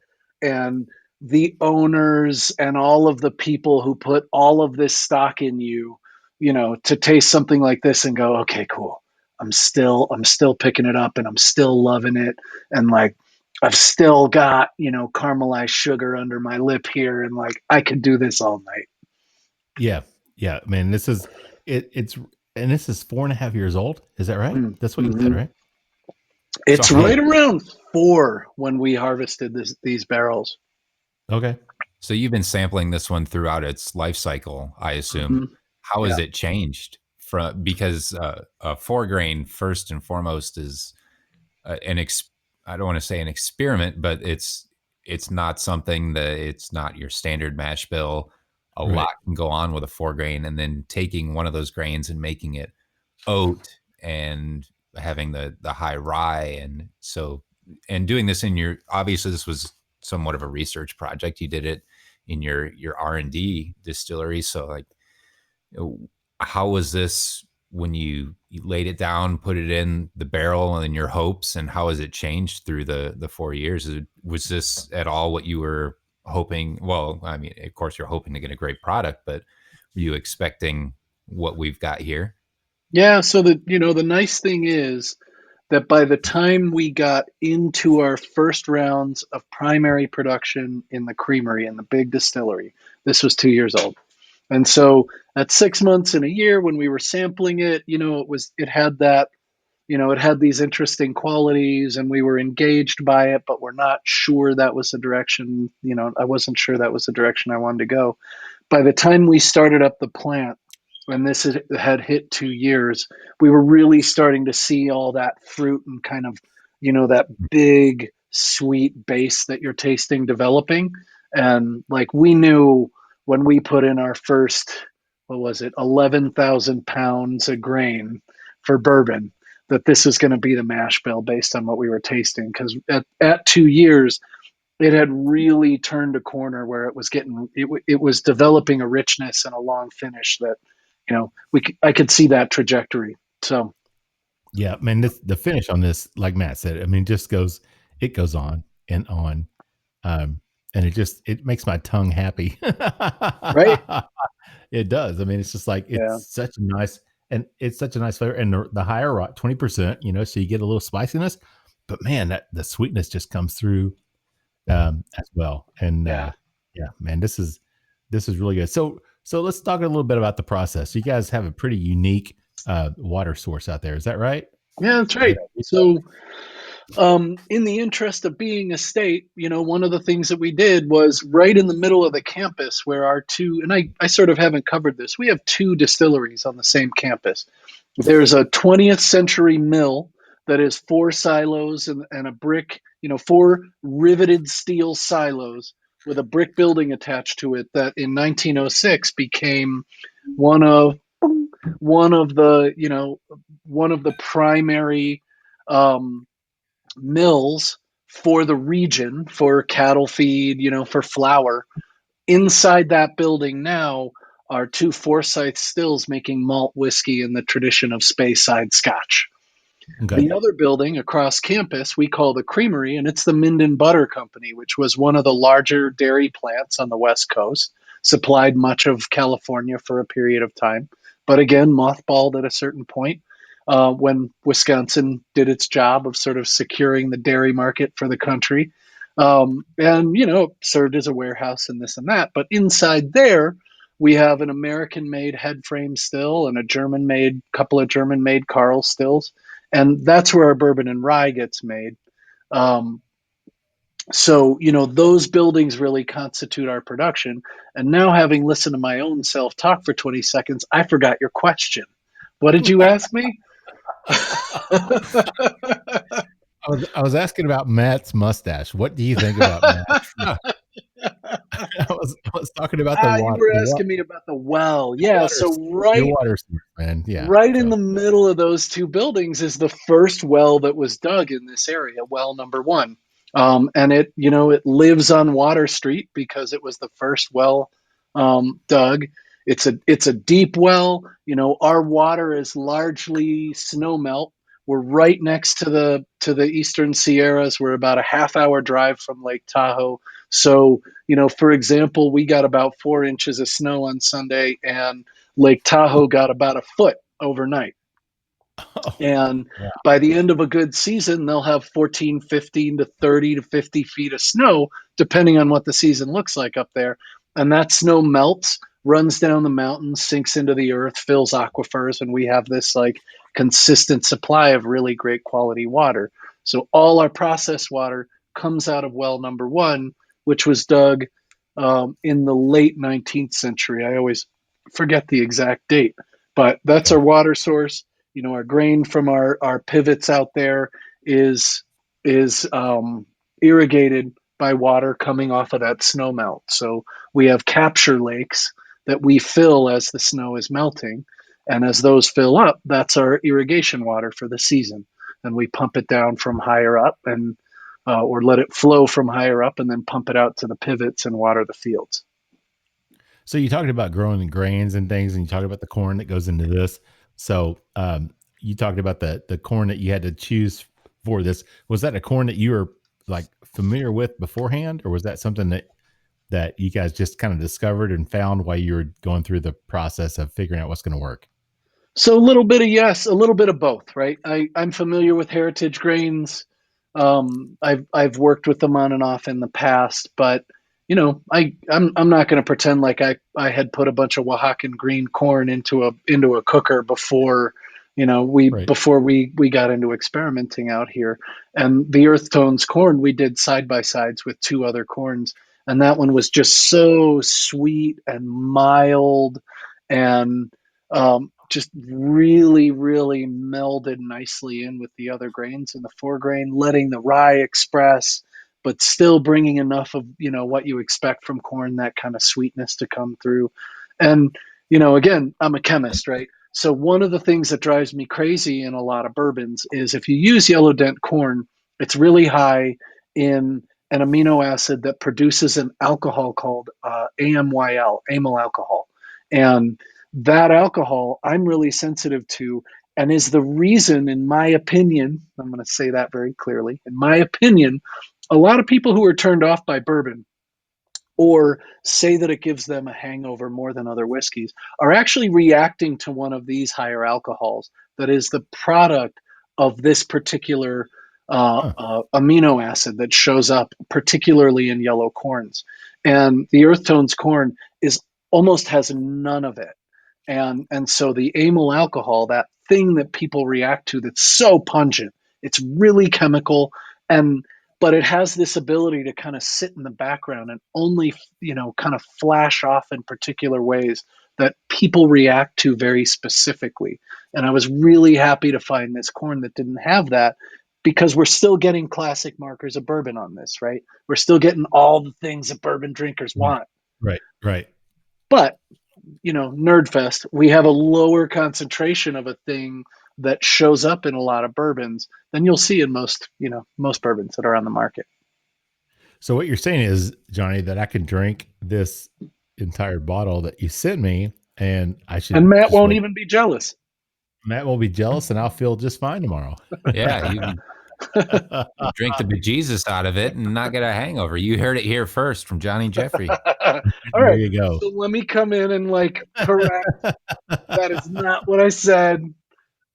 and the owners and all of the people who put all of this stock in you, to taste something like this and go, okay, cool. I'm still picking it up, and I'm still loving it. And like, I've still got, caramelized sugar under my lip here, and like I could do this all night. Yeah, man. This is it's and this is 4.5 years old. Is that right? That's what you said, right? It's right around 4 when we harvested these barrels. Okay. So you've been sampling this one throughout its life cycle, I assume. How has it changed because a 4-grain first and foremost is I don't want to say an experiment, but it's not something that it's not your standard mash bill. A lot can go on with a 4-grain, and then taking one of those grains and making it oat and having the high rye. And doing this obviously this was somewhat of a research project. You did it in your R&D distillery. So like, how was this when you laid it down, put it in the barrel and your hopes, and how has it changed through the 4 years? Was this at all what you were hoping? Well, I mean, of course you're hoping to get a great product, but were you expecting what we've got here? Yeah. So the nice thing is that by the time we got into our first rounds of primary production in the creamery, in the big distillery, this was 2 years old. And so at 6 months and a year when we were sampling it, it had that, it had these interesting qualities, and we were engaged by it, but we're not sure that was the direction, I wasn't sure that was the direction I wanted to go. By the time we started up the plant, and this had hit 2 years, we were really starting to see all that fruit and kind of, that big sweet base that you're tasting developing. And like we knew when we put in our first, 11,000 pounds of grain for bourbon, that this was going to be the mash bill based on what we were tasting. Because at 2 years, it had really turned a corner where it was developing a richness and a long finish that, I could see that trajectory. So, yeah, man, the finish on this, like Matt said, I mean, it goes on and on. And it makes my tongue happy. Right. It does. I mean, it's just like, it's such a nice flavor, and the higher 20%, so you get a little spiciness, but man, that the sweetness just comes through, as well. And, man, this is really good. So let's talk a little bit about the process. You guys have a pretty unique, water source out there. Is that right? Yeah, that's right. So, in the interest of being a state, one of the things that we did was right in the middle of the campus where our two, and I sort of haven't covered this, we have 2 distilleries on the same campus. There's a 20th century mill that is 4 silos and a brick, 4 riveted steel silos with a brick building attached to it that in 1906 became one of the primary mills for the region, for cattle feed, for flour. Inside that building now are 2 Forsyth stills making malt whiskey in the tradition of Speyside Scotch. Okay. The other building across campus we call the creamery, and it's the Minden Butter Company, which was one of the larger dairy plants on the West Coast, supplied much of California for a period of time, but again, mothballed at a certain point. When Wisconsin did its job of sort of securing the dairy market for the country. And, served as a warehouse and this and that. But inside there, we have an American-made head frame still and a couple of German-made Carl stills. And that's where our bourbon and rye gets made. So, those buildings really constitute our production. And now, having listened to my own self-talk for 20 seconds, I forgot your question. What did you ask me? I was asking about Matt's mustache. What do you think about Matt? I was talking about the water. You were asking me about the well. Yeah. So right, water source, man. Yeah. Right in the middle of those 2 buildings is the first well that was dug in this area, well number 1. And it lives on Water Street because it was the first well dug. It's a deep well. Our water is largely snowmelt. We're right next to the Eastern Sierras. We're about a half-hour drive from Lake Tahoe. So, for example, we got about 4 inches of snow on Sunday, and Lake Tahoe got about a foot overnight. And by the end of a good season, they'll have 14, 15 to 30 to 50 feet of snow, depending on what the season looks like up there. And that snow melts, runs down the mountain, sinks into the earth, fills aquifers, and we have this like consistent supply of really great quality water. So all our processed water comes out of well number one, which was dug in the late 19th century. I always forget the exact date, but that's our water source. You know, our grain from our pivots out there is irrigated by water coming off of that snow melt. So we have capture lakes that we fill as the snow is melting. And as those fill up, that's our irrigation water for the season. And we pump it down from higher up and or let it flow from higher up and then pump it out to the pivots and water the fields. So you talked about growing the grains and things, and you talked about the corn that goes into this. So you talked about the corn that you had to choose for this. Was that a corn that you were like familiar with beforehand, or was that something that you guys just kind of discovered and found while you were going through the process of figuring out what's going to work? So a little bit of yes, a little bit of both, right? I'm familiar with heritage grains. I've worked with them on and off in the past, but you know, I'm not going to pretend like I had put a bunch of Oaxacan green corn into a cooker before, you know, before we got into experimenting out here. And the Earth Tones corn we did side by sides with two other corns, and that one was just so sweet and mild and just really, really melded nicely in with the other grains in the foregrain, letting the rye express, but still bringing enough of, you know, what you expect from corn, that kind of sweetness to come through. And, you know, again, I'm a chemist, right? So one of the things that drives me crazy in a lot of bourbons is if you use yellow dent corn, it's really high in an amino acid that produces an alcohol called AMYL, amyl alcohol. And that alcohol I'm really sensitive to, and is the reason, in my opinion, I'm going to say that very clearly, in my opinion, a lot of people who are turned off by bourbon or say that it gives them a hangover more than other whiskeys are actually reacting to one of these higher alcohols that is the product of this particular amino acid that shows up particularly in yellow corns. And the Earth Tones corn almost has none of it. And so the amyl alcohol, that thing that people react to that's so pungent, it's really chemical, but it has this ability to kind of sit in the background and only, you know, kind of flash off in particular ways that people react to very specifically. And I was really happy to find this corn that didn't have that, because we're still getting classic markers of bourbon on this, right? We're still getting all the things that bourbon drinkers want. Right. But, you know, Nerdfest, we have a lower concentration of a thing that shows up in a lot of bourbons than you'll see in most bourbons that are on the market. So what you're saying is, Johnny, that I can drink this entire bottle that you sent me, and Matt won't even be jealous. Matt will be jealous, and I'll feel just fine tomorrow. Yeah, you drink the bejesus out of it and not get a hangover. You heard it here first from Johnny Jeffrey. All right, there you go. So let me come in and correct. That is not what I said.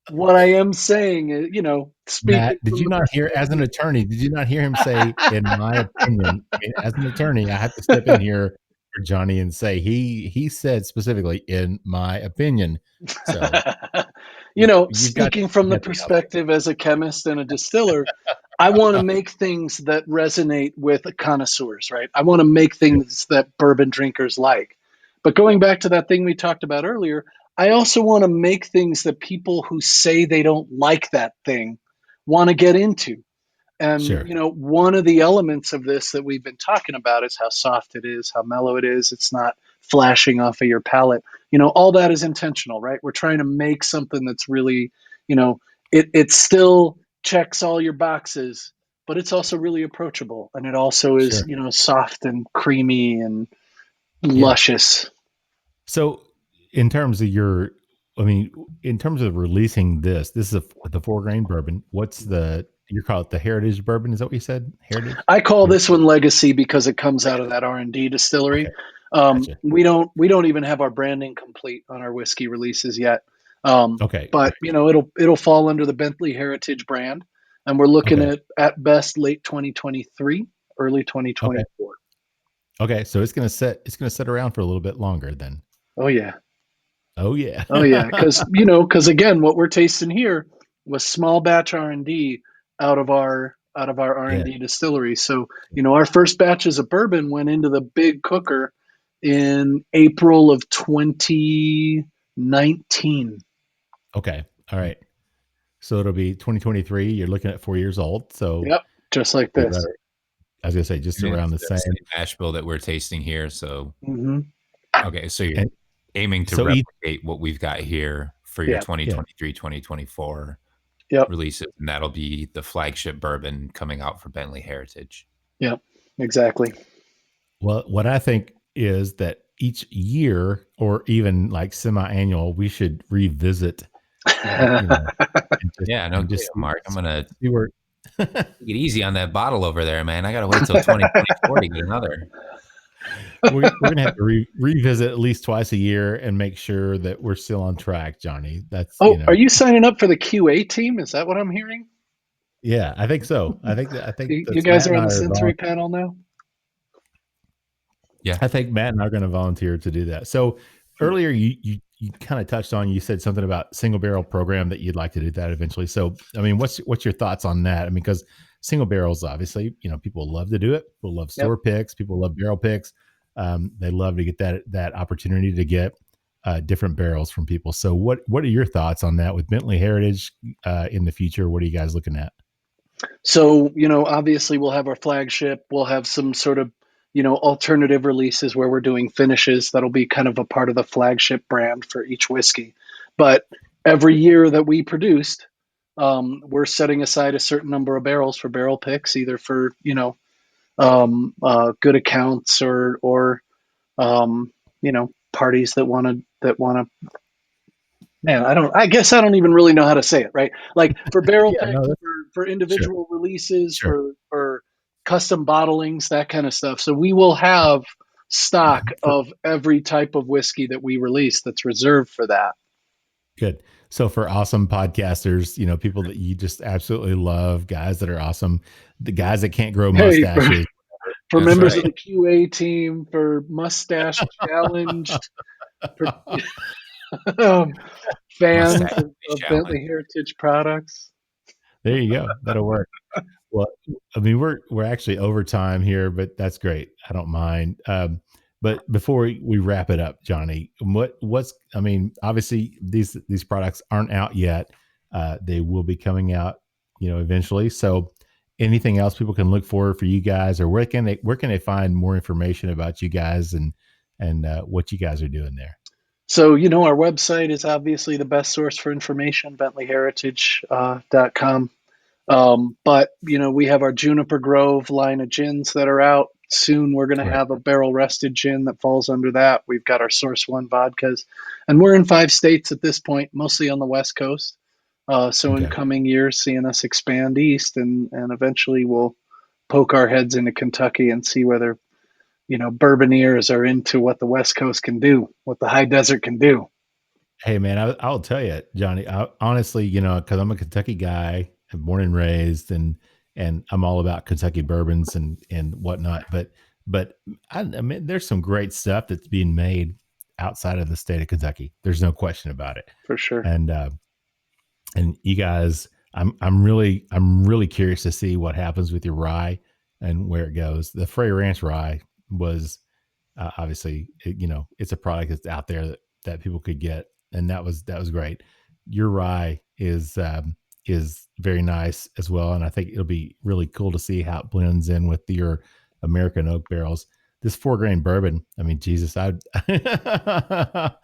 What I am saying is, you know, Matt, did you not hear, as an attorney, did you not hear him say, in my opinion? I mean, as an attorney, I have to step in here for Johnny and say he said specifically, in my opinion. So, you know, speaking from the perspective as a chemist and a distiller, I want to make things that resonate with connoisseurs, right? I want to make things that bourbon drinkers like. But going back to that thing we talked about earlier, I also want to make things that people who say they don't like that thing want to get into. And, you know, one of the elements of this that we've been talking about is how soft it is, how mellow it is. It's not flashing off of your palate. You know, all that is intentional, right? We're trying to make something that's really, you know, it still checks all your boxes, but it's also really approachable. And it also is, you know, soft and creamy and luscious. So in terms of in terms of releasing this is the 4-grain bourbon. You call it the Heritage Bourbon? Is that what you said? Heritage? I call this one Legacy because it comes out of that R&D distillery. Okay. Gotcha. We don't even have our branding complete on our whiskey releases yet. Okay. But it'll fall under the Bentley Heritage brand, and we're looking at best late 2023, early 2024. Okay, so it's gonna sit around for a little bit longer then. Oh yeah. Oh yeah. Because again, what we're tasting here was small batch R&D out of our R&D distillery. So our first batches of bourbon went into the big cooker in April of 2019. Okay. All right. So it'll be 2023. You're looking at 4 years old. So yep, just like this. I was gonna say just around the same mash bill that we're tasting here. So okay, so you're And- aiming to replicate what we've got here for your 2023, 2024 releases, and that'll be the flagship bourbon coming out for Bentley Heritage. Yep, exactly. Well, what I think is that each year or even like semi-annual, we should revisit. Mark, I'm gonna take it easy on that bottle over there, man. I gotta wait till 2024 to get another. We're gonna have to revisit at least twice a year and make sure that we're still on track, Johnny. That's Are you signing up for the QA team? Is that what I'm hearing? Yeah, I think so. I think you guys are on the sensory panel now. Yeah, I think Matt and I are going to volunteer to do that. So earlier you kind of touched on, you said something about single barrel program that you'd like to do that eventually. So I mean, what's your thoughts on that? I mean, because single barrels, obviously, people love to do it. People love store picks. People love barrel picks. They love to get that opportunity to get different barrels from people. So what are your thoughts on that with Bentley Heritage in the future? What are you guys looking at? So, obviously we'll have our flagship. We'll have some sort of, alternative releases where we're doing finishes. That'll be kind of a part of the flagship brand for each whiskey. But every year that we produced, we're setting aside a certain number of barrels for barrel picks, either for, good accounts or parties that want to, man, I guess I don't even really know how to say it, right? Like for barrel picks, for individual releases, for custom bottlings, that kind of stuff. So we will have stock of every type of whiskey that we release that's reserved for that. Good. So for awesome podcasters, people that you just absolutely love, guys that are awesome, the guys that can't grow mustaches. For members of the QA team, for mustache challenged, fans of Bentley Heritage products. There you go. That'll work. Well, I mean, we're actually over time here, but that's great. I don't mind. But before we wrap it up, Johnny, obviously these products aren't out yet. They will be coming out, eventually. So anything else people can look for you guys, or where can they find more information about you guys and what you guys are doing there? So, our website is obviously the best source for information, bentleyheritage.com. But, we have our Juniper Grove line of gins that are out. Soon we're going to have a barrel rested gin that falls under that. We've got our Source One vodkas, and we're in 5 states at this point, mostly on the West Coast. In coming years, seeing us expand east and eventually we'll poke our heads into Kentucky and see whether, bourboniers are into what the West Coast can do, what the high desert can do. Hey man, I'll tell you, Johnny, honestly, cause I'm a Kentucky guy, I'm born and raised, and I'm all about Kentucky bourbons and whatnot. But I mean, there's some great stuff that's being made outside of the state of Kentucky. There's no question about it. For sure. And you guys, I'm really curious to see what happens with your rye and where it goes. The Frey Ranch rye was obviously, it's a product that's out there that people could get, and that was great. Your rye is very nice as well, and I think it'll be really cool to see how it blends in with your American oak barrels. This 4-grain bourbon, I mean, Jesus, I'd buy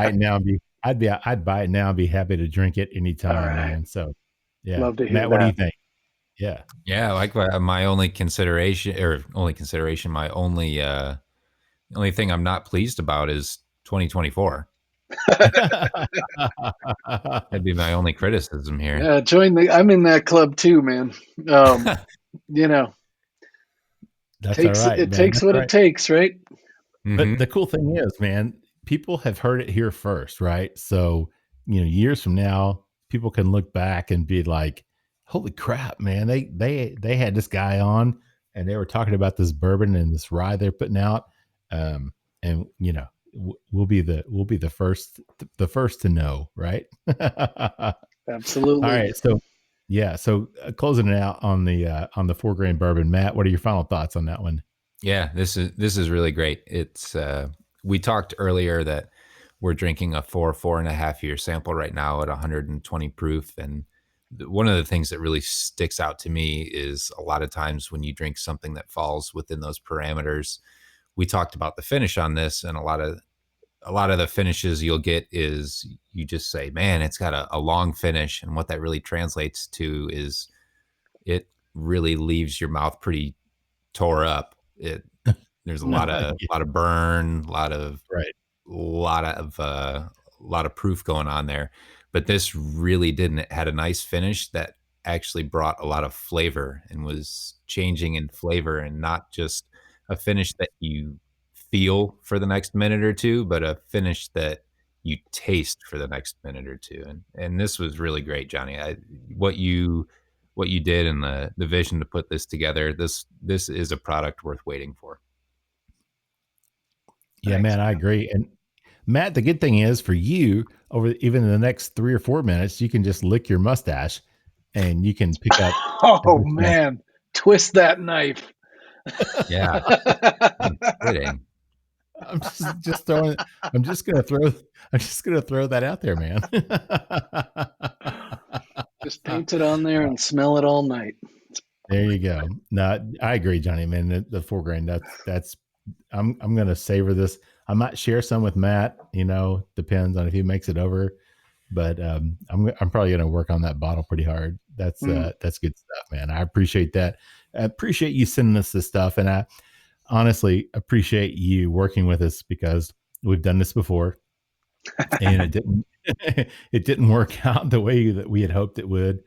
it now and I'd buy it now and be happy to drink it anytime, man. So, yeah, love to hear Matt, that. what do you think? Yeah, like my only consideration, my only thing I'm not pleased about is 2024. That'd be my only criticism here. Yeah, I'm in that club too, man. That's all right. It takes what it takes, right? But the cool thing is, man, people have heard it here first, right? So, years from now, people can look back and be like, holy crap, man, they had this guy on and they were talking about this bourbon and this rye they're putting out. And we'll be the first to know, right? Absolutely. All right. So yeah. So closing it out on the 4 grain bourbon, Matt, what are your final thoughts on that one? Yeah, this is really great. It's we talked earlier that we're drinking a 4.5 year sample right now at 120 proof. And one of the things that really sticks out to me is a lot of times when you drink something that falls within those parameters. We talked about the finish on this, and a lot of the finishes you'll get is you just say, man, it's got a long finish. And what that really translates to is it really leaves your mouth pretty tore up. There's a lot of burn, a lot of proof going on there. But this really had a nice finish that actually brought a lot of flavor and was changing in flavor, and not just a finish that you feel for the next minute or two, but a finish that you taste for the next minute or two. And this was really great, Johnny. What you did and the vision to put this together, this is a product worth waiting for. Yeah, man, I agree. And Matt, the good thing is for you, over even in the next 3 or 4 minutes, you can just lick your mustache and you can pick up. Oh man, twist that knife. Yeah. I'm kidding. I'm just gonna throw that out there, man. Just paint it on there and smell it all night. There you go. No, I agree, Johnny, man. The 4 grain, that's I'm gonna savor this. I might share some with Matt, depends on if he makes it over. But I'm probably gonna work on that bottle pretty hard. That's good stuff, man. I appreciate that. I appreciate you sending us this stuff, and I honestly appreciate you working with us, because we've done this before and it didn't work out the way that we had hoped it would.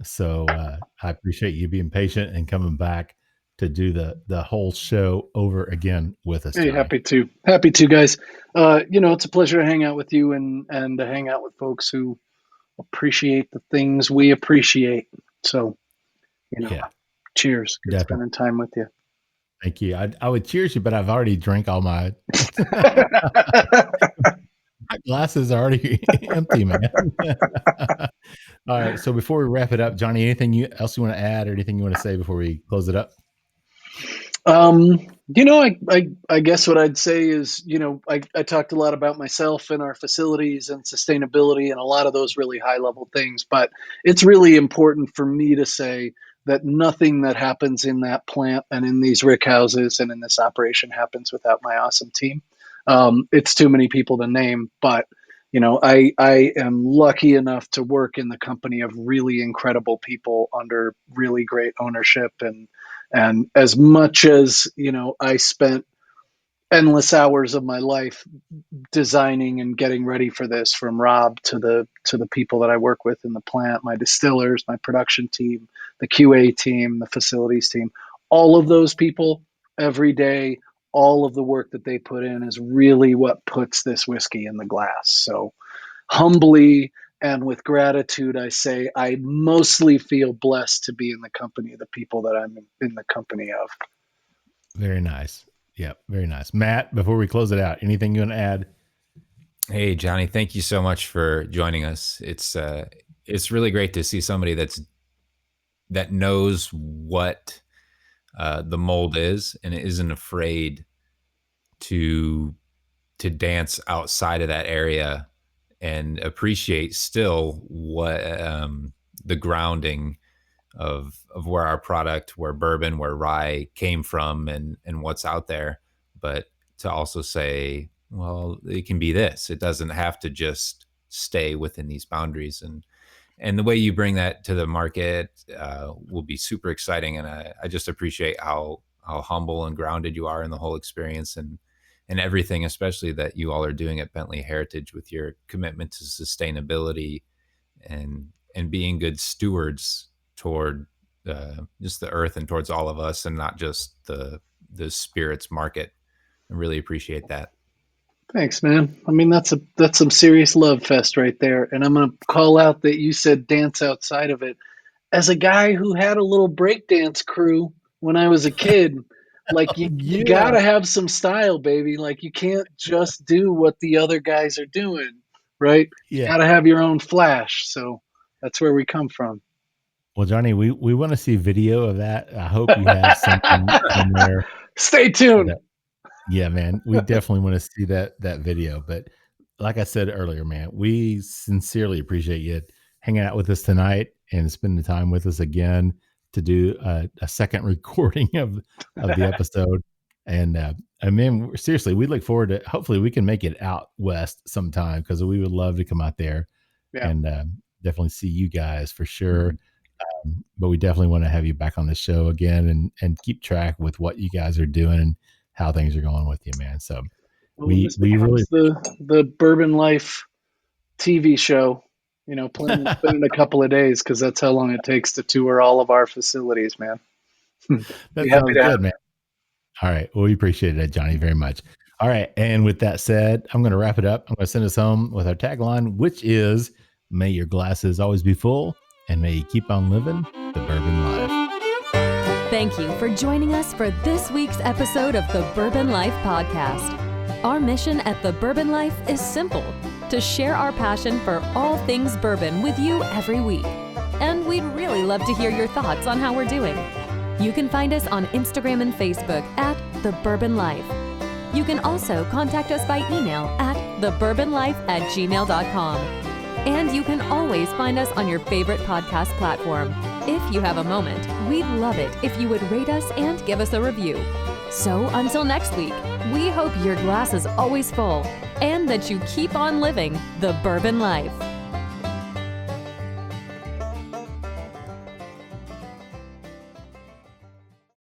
So I appreciate you being patient and coming back to do the whole show over again with us. Hey, happy to, guys. It's a pleasure to hang out with you and to hang out with folks who appreciate the things we appreciate. So, cheers. Good spending time with you. Thank you. I would cheers you, but I've already drank all my my glass is already empty, man. All right. So before we wrap it up, Johnny, anything else you want to add, or anything you want to say before we close it up? I guess what I'd say is, I talked a lot about myself and our facilities and sustainability and a lot of those really high level things, but it's really important for me to say that nothing that happens in that plant and in these rick houses and in this operation happens without my awesome team. It's too many people to name, but I am lucky enough to work in the company of really incredible people under really great ownership. And as much as, I spent endless hours of my life designing and getting ready for this, from Rob to the people that I work with in the plant, my distillers, my production team, the QA team, the facilities team, all of those people every day, all of the work that they put in is really what puts this whiskey in the glass. So humbly and with gratitude, I say I mostly feel blessed to be in the company of the people that I'm in the company of. Very nice. Yeah, very nice. Matt, before we close it out, anything you want to add? Hey, Johnny, thank you so much for joining us. It's really great to see somebody that knows what the mold is and isn't afraid to dance outside of that area and appreciate still what the grounding of where our product, where bourbon, where rye came from, and what's out there. But to also say, well, it can be this. It doesn't have to just stay within these boundaries. And the way you bring that to the market will be super exciting. And I just appreciate how humble and grounded you are in the whole experience and everything, especially that you all are doing at Bentley Heritage with your commitment to sustainability and being good stewards toward just the earth and towards all of us, and not just the spirits market. I really appreciate that. Thanks, man. I mean, that's some serious love fest right there. And I'm going to call out that you said dance outside of it. As a guy who had a little breakdance crew when I was a kid, like you got to have some style, baby. Like you can't just do what the other guys are doing, right? Yeah. You got to have your own flash. So that's where we come from. Well, Johnny, we want to see video of that. I hope you have something in there. Stay tuned. Yeah, man, we definitely want to see that video. But like I said earlier, man, we sincerely appreciate you hanging out with us tonight and spending time with us again to do a second recording of the episode. And I mean, seriously, we look forward to, hopefully we can make it out west sometime, because we would love to come out there and definitely see you guys for sure. But we definitely want to have you back on the show again and keep track with what you guys are doing and how things are going with you, man. So we really the Bourbon Life TV show, planning to spend a couple of days, because that's how long it takes to tour all of our facilities, man. That sounds good, man. All right. Well, we appreciate it, Johnny, very much. All right. And with that said, I'm going to wrap it up. I'm going to send us home with our tagline, which is, may your glasses always be full, and may you keep on living the bourbon life. Thank you for joining us for this week's episode of the Bourbon Life Podcast. Our mission at the Bourbon Life is simple: to share our passion for all things bourbon with you every week. And we'd really love to hear your thoughts on how we're doing. You can find us on Instagram and Facebook at The Bourbon Life. You can also contact us by email at thebourbonlife@gmail.com. And you can always find us on your favorite podcast platform. If you have a moment, we'd love it if you would rate us and give us a review. So until next week, we hope your glass is always full and that you keep on living the bourbon life.